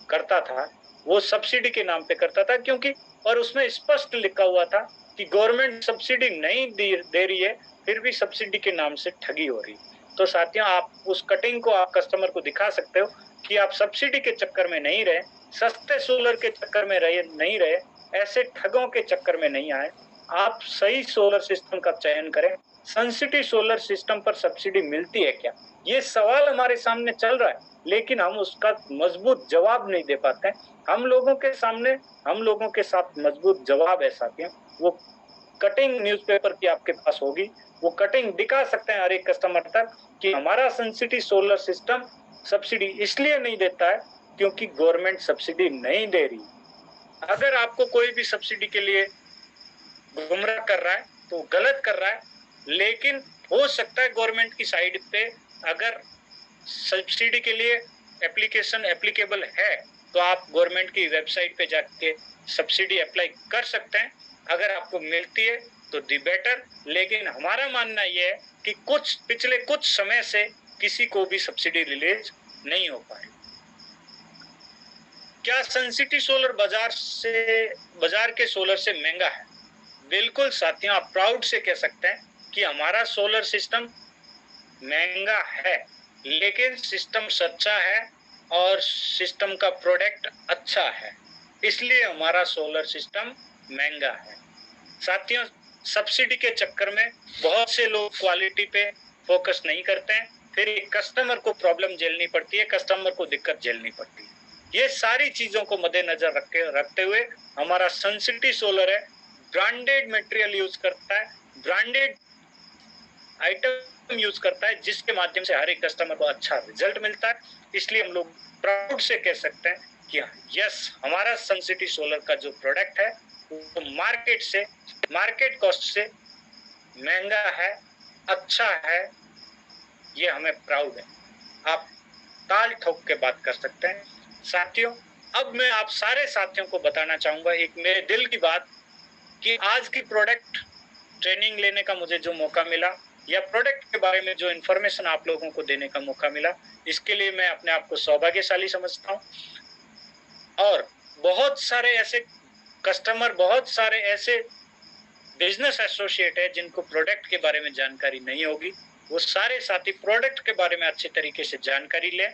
[SPEAKER 1] करता था, वो सब्सिडी के नाम पे करता था। क्योंकि और उसमें स्पष्ट लिखा हुआ था कि गवर्नमेंट सब्सिडी नहीं दे रही है, फिर भी सब्सिडी के नाम से ठगी हो रही। तो साथियों आप उस कटिंग को आप कस्टमर को दिखा सकते हो कि आप सब्सिडी के चक्कर में नहीं रहे, सस्ते सोलर के चक्कर में नहीं रहे, ऐसे ठगों के चक्कर में नहीं आए। आप सही सोलर सिस्टम का चयन करें। सनसिटी सोलर सिस्टम पर सब्सिडी मिलती है क्या, ये सवाल हमारे सामने चल रहा है, लेकिन हम उसका मजबूत जवाब नहीं दे पाते हैं। हम लोगों के सामने, हम लोगों के साथ मजबूत जवाब है साथियों। वो कटिंग न्यूज़पेपर की आपके पास होगी, वो कटिंग दिखा सकते हैं हर एक कस्टमर तक कि हमारा सनसिटी सोलर सिस्टम सब्सिडी इसलिए नहीं देता है क्योंकि गवर्नमेंट सब्सिडी नहीं दे रही। अगर आपको कोई भी सब्सिडी के लिए गुमराह कर रहा है तो गलत कर रहा है, लेकिन हो सकता है गवर्नमेंट की साइड पे अगर सब्सिडी के लिए एप्लीकेशन एप्लीकेबल है तो आप गवर्नमेंट की वेबसाइट पे जाके सब्सिडी अप्लाई कर सकते हैं। अगर आपको मिलती है तो दी बेटर। लेकिन हमारा मानना यह है कि पिछले कुछ समय से किसी को भी सब्सिडी रिलीज नहीं हो पाई। क्या सनसिटी सोलर बाजार के सोलर से महंगा है? बिल्कुल साथियों, आप प्राउड से कह सकते हैं कि हमारा सोलर सिस्टम महंगा है, लेकिन सिस्टम सच्चा है और सिस्टम का प्रोडक्ट अच्छा है, इसलिए हमारा सोलर सिस्टम महंगा है। साथियों, सब्सिडी के चक्कर में बहुत से लोग क्वालिटी पे फोकस नहीं करते हैं, फिर कस्टमर को प्रॉब्लम झेलनी पड़ती है, कस्टमर को दिक्कत झेलनी पड़ती है। ये सारी चीजों को मद्देनजर रखते हुए हमारा सनसिटी सोलर है, ब्रांडेड मटेरियल यूज करता है, ब्रांडेड आइटम यूज करता है, जिसके माध्यम से हर एक कस्टमर को अच्छा रिजल्ट मिलता है। इसलिए हम लोग प्राउड से कह सकते हैं कि यस, हमारा सनसिटी सोलर का जो प्रोडक्ट है वो मार्केट कॉस्ट से महंगा है, अच्छा है, ये हमें प्राउड है। आप ताल ठोक के बात कर सकते हैं। साथियों, अब मैं आप सारे साथियों को बताना चाहूंगा एक मेरे दिल की बात, कि आज की प्रोडक्ट ट्रेनिंग लेने का मुझे जो मौका मिला या प्रोडक्ट के बारे में जो इन्फॉर्मेशन आप लोगों को देने का मौका मिला, इसके लिए मैं अपने आप को सौभाग्यशाली समझता हूँ। और बहुत सारे ऐसे कस्टमर, बहुत सारे ऐसे बिजनेस एसोसिएट है जिनको प्रोडक्ट के बारे में जानकारी नहीं होगी, वो सारे साथी प्रोडक्ट के बारे में अच्छे तरीके से जानकारी लें।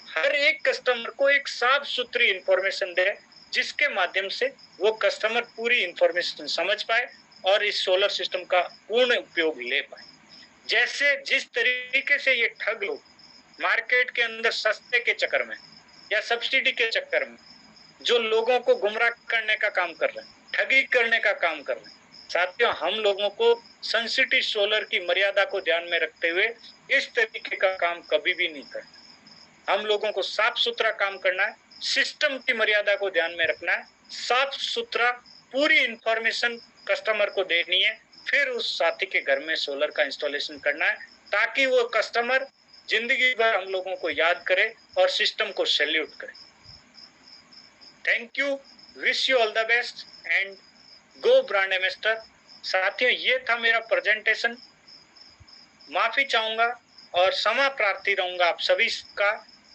[SPEAKER 1] हर एक कस्टमर को एक साफ सुथरी इंफॉर्मेशन दे, जिसके माध्यम से वो कस्टमर पूरी इंफॉर्मेशन समझ पाए और इस सोलर सिस्टम का पूर्ण उपयोग ले पाए। जैसे जिस तरीके से ये ठग लोग मार्केट के अंदर सस्ते के चक्कर में या सब्सिडी के चक्कर में जो लोगों को गुमराह करने का काम कर रहे हैं, ठगी करने का काम कर रहे हैं, साथियों, हम लोगों को सनसिटी सोलर की मर्यादा को ध्यान में रखते हुए इस तरीके का काम कभी भी नहीं करना। हम लोगों को साफ सुथरा काम करना है, सिस्टम की मर्यादा को ध्यान में रखना है, साफ सुथरा पूरी इंफॉर्मेशन कस्टमर को देनी है, फिर उस साथी के घर में सोलर का इंस्टॉलेशन करना है, ताकि वो कस्टमर जिंदगी भर हम लोगों को याद करे और सिस्टम को सैल्यूट करे। Thank you, wish you all the best and go brand ambassador. साथियों, ये था मेरा प्रेजेंटेशन। माफी चाहूंगा और क्षमा प्रार्थी रहूंगा आप सभी का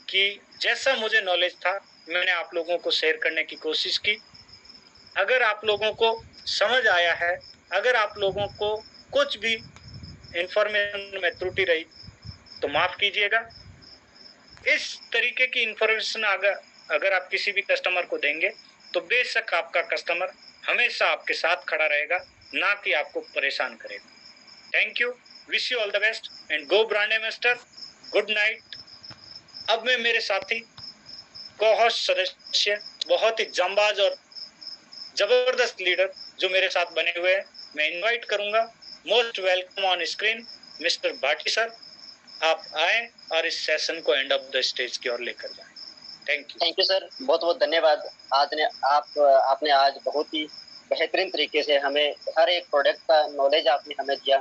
[SPEAKER 1] कि जैसा मुझे नॉलेज था मैंने आप लोगों को शेयर करने की कोशिश की। अगर आप लोगों को समझ आया है, अगर आप लोगों को कुछ भी इंफॉर्मेशन में त्रुटि रही तो माफ कीजिएगा। इस तरीके की इंफॉर्मेशन अगर आप किसी भी कस्टमर को देंगे तो बेशक आपका कस्टमर हमेशा आपके साथ खड़ा रहेगा, ना कि आपको परेशान करेगा। Thank you, wish you all the best and go brand ambassador. Good night. अब मैं मेरे साथी को-होस्ट सदस्य, बहुत ही जांबाज और जबरदस्त लीडर जो मेरे साथ बने हुए हैं, मैं इनवाइट करूंगा। Most welcome on screen mister Bhati sir, आप आए और इस सेशन को एंड ऑफ द स्टेज की ओर लेकर जाएं। थैंक यू
[SPEAKER 2] सर, बहुत बहुत धन्यवाद। आपने आज बहुत ही बेहतरीन तरीके से हमें हर एक प्रोडक्ट का नॉलेज आपने हमें दिया,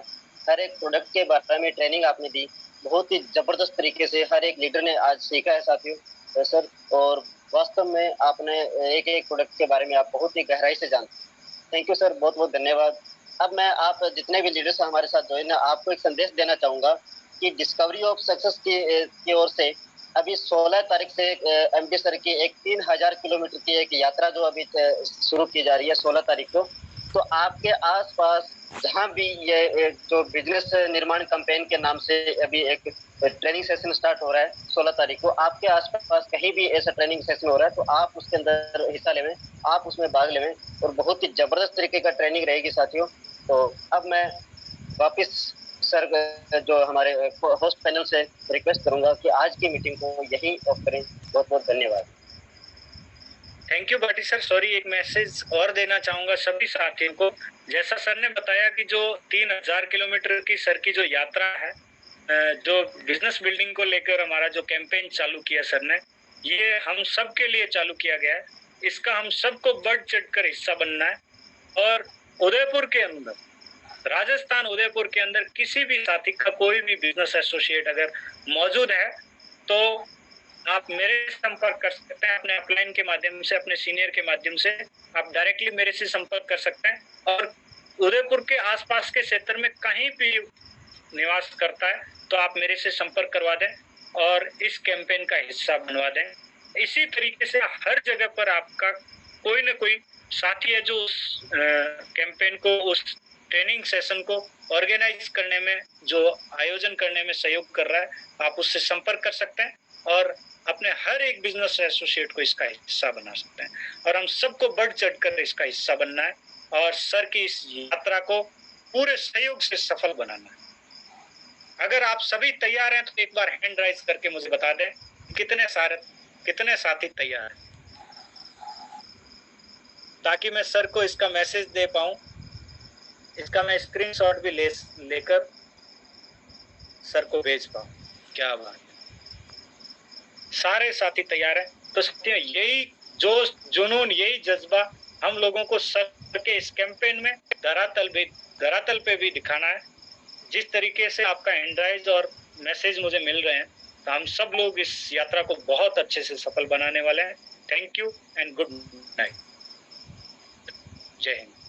[SPEAKER 2] हर एक प्रोडक्ट के बारे में ट्रेनिंग आपने दी, बहुत ही जबरदस्त तरीके से हर एक लीडर ने आज सीखा है साथियों सर। और वास्तव में आपने एक एक प्रोडक्ट के बारे में आप बहुत ही गहराई से जानते। थैंक यू सर, बहुत बहुत धन्यवाद। अब मैं आप जितने भी लीडर्स हमारे साथ ज्वाइन है, आपको एक संदेश देना चाहूँगा कि डिस्कवरी ऑफ सक्सेस की ओर से अभी 16 तारीख से एमडी सर की एक 3000 किलोमीटर की एक यात्रा जो अभी शुरू की जा रही है 16 तारीख को। तो आपके आसपास जहाँ भी ये जो बिजनेस निर्माण कैंपेन के नाम से अभी एक ट्रेनिंग सेशन स्टार्ट हो रहा है 16 तारीख को, आपके आसपास कहीं भी ऐसा ट्रेनिंग सेशन हो रहा है तो आप उसके अंदर हिस्सा लेवें, आप उसमें भाग लेवें और बहुत ही जबरदस्त तरीके का ट्रेनिंग रहेगी साथियों। तो अब मैं वापस सर जो हमारे होस्ट पैनल से रिक्वेस्ट करूंगा कि आज की मीटिंग को यही ऑफ करें। बहुत बहुत धन्यवाद।
[SPEAKER 1] Thank you Bhati sir. Sorry, एक मैसेज और देना चाहूंगा सभी साथियों को। जैसा सर ने बताया कि जो 3000 किलोमीटर की सर की जो यात्रा है, जो बिजनेस बिल्डिंग को लेकर हमारा जो कैंपेन चालू किया सर ने, ये हम सब के लिए चालू किया गया है। इसका हम सबको बढ़ चढ़कर हिस्सा बनना है। और उदयपुर के अंदर, राजस्थान उदयपुर के अंदर किसी भी साथी का कोई भी बिजनेस एसोसिएट अगर मौजूद है तो आप मेरे संपर्क कर सकते हैं, अपने अपलाइन के माध्यम से, अपने सीनियर के माध्यम से आप डायरेक्टली मेरे से संपर्क कर सकते हैं और उदयपुर के आसपास के क्षेत्र में कहीं भी निवास करता है तो आप मेरे से संपर्क करवा दें और इस कैंपेन का हिस्सा बनवा दें। इसी तरीके से हर जगह पर आपका कोई न कोई साथी है जो उस कैंपेन को, उस ट्रेनिंग सेशन को ऑर्गेनाइज करने में, जो आयोजन करने में सहयोग कर रहा है, आप उससे संपर्क कर सकते हैं और अपने हर एक बिजनेस एसोसिएट को इसका हिस्सा बना सकते हैं। और हम सबको बढ़ चढ़कर इसका हिस्सा बनना है और सर की इस यात्रा को पूरे सहयोग से सफल बनाना है। अगर आप सभी तैयार हैं तो एक बार हैंड राइज करके मुझे बता दें कितने साथी तैयार हैं, ताकि मैं सर को इसका मैसेज दे पाऊं। इसका मैं स्क्रीनशॉट भी लेकर सर को भेज पाऊं। क्या बात, सारे साथी तैयार हैं। तो साथियों, यही जोश, जुनून, यही जज्बा हम लोगों को सर के इस कैंपेन में धरातल पे भी दिखाना है। जिस तरीके से आपका हैंडराइज और मैसेज मुझे मिल रहे हैं, तो हम सब लोग इस यात्रा को बहुत अच्छे से सफल बनाने वाले हैं। Thank you and good night. जय हिंद।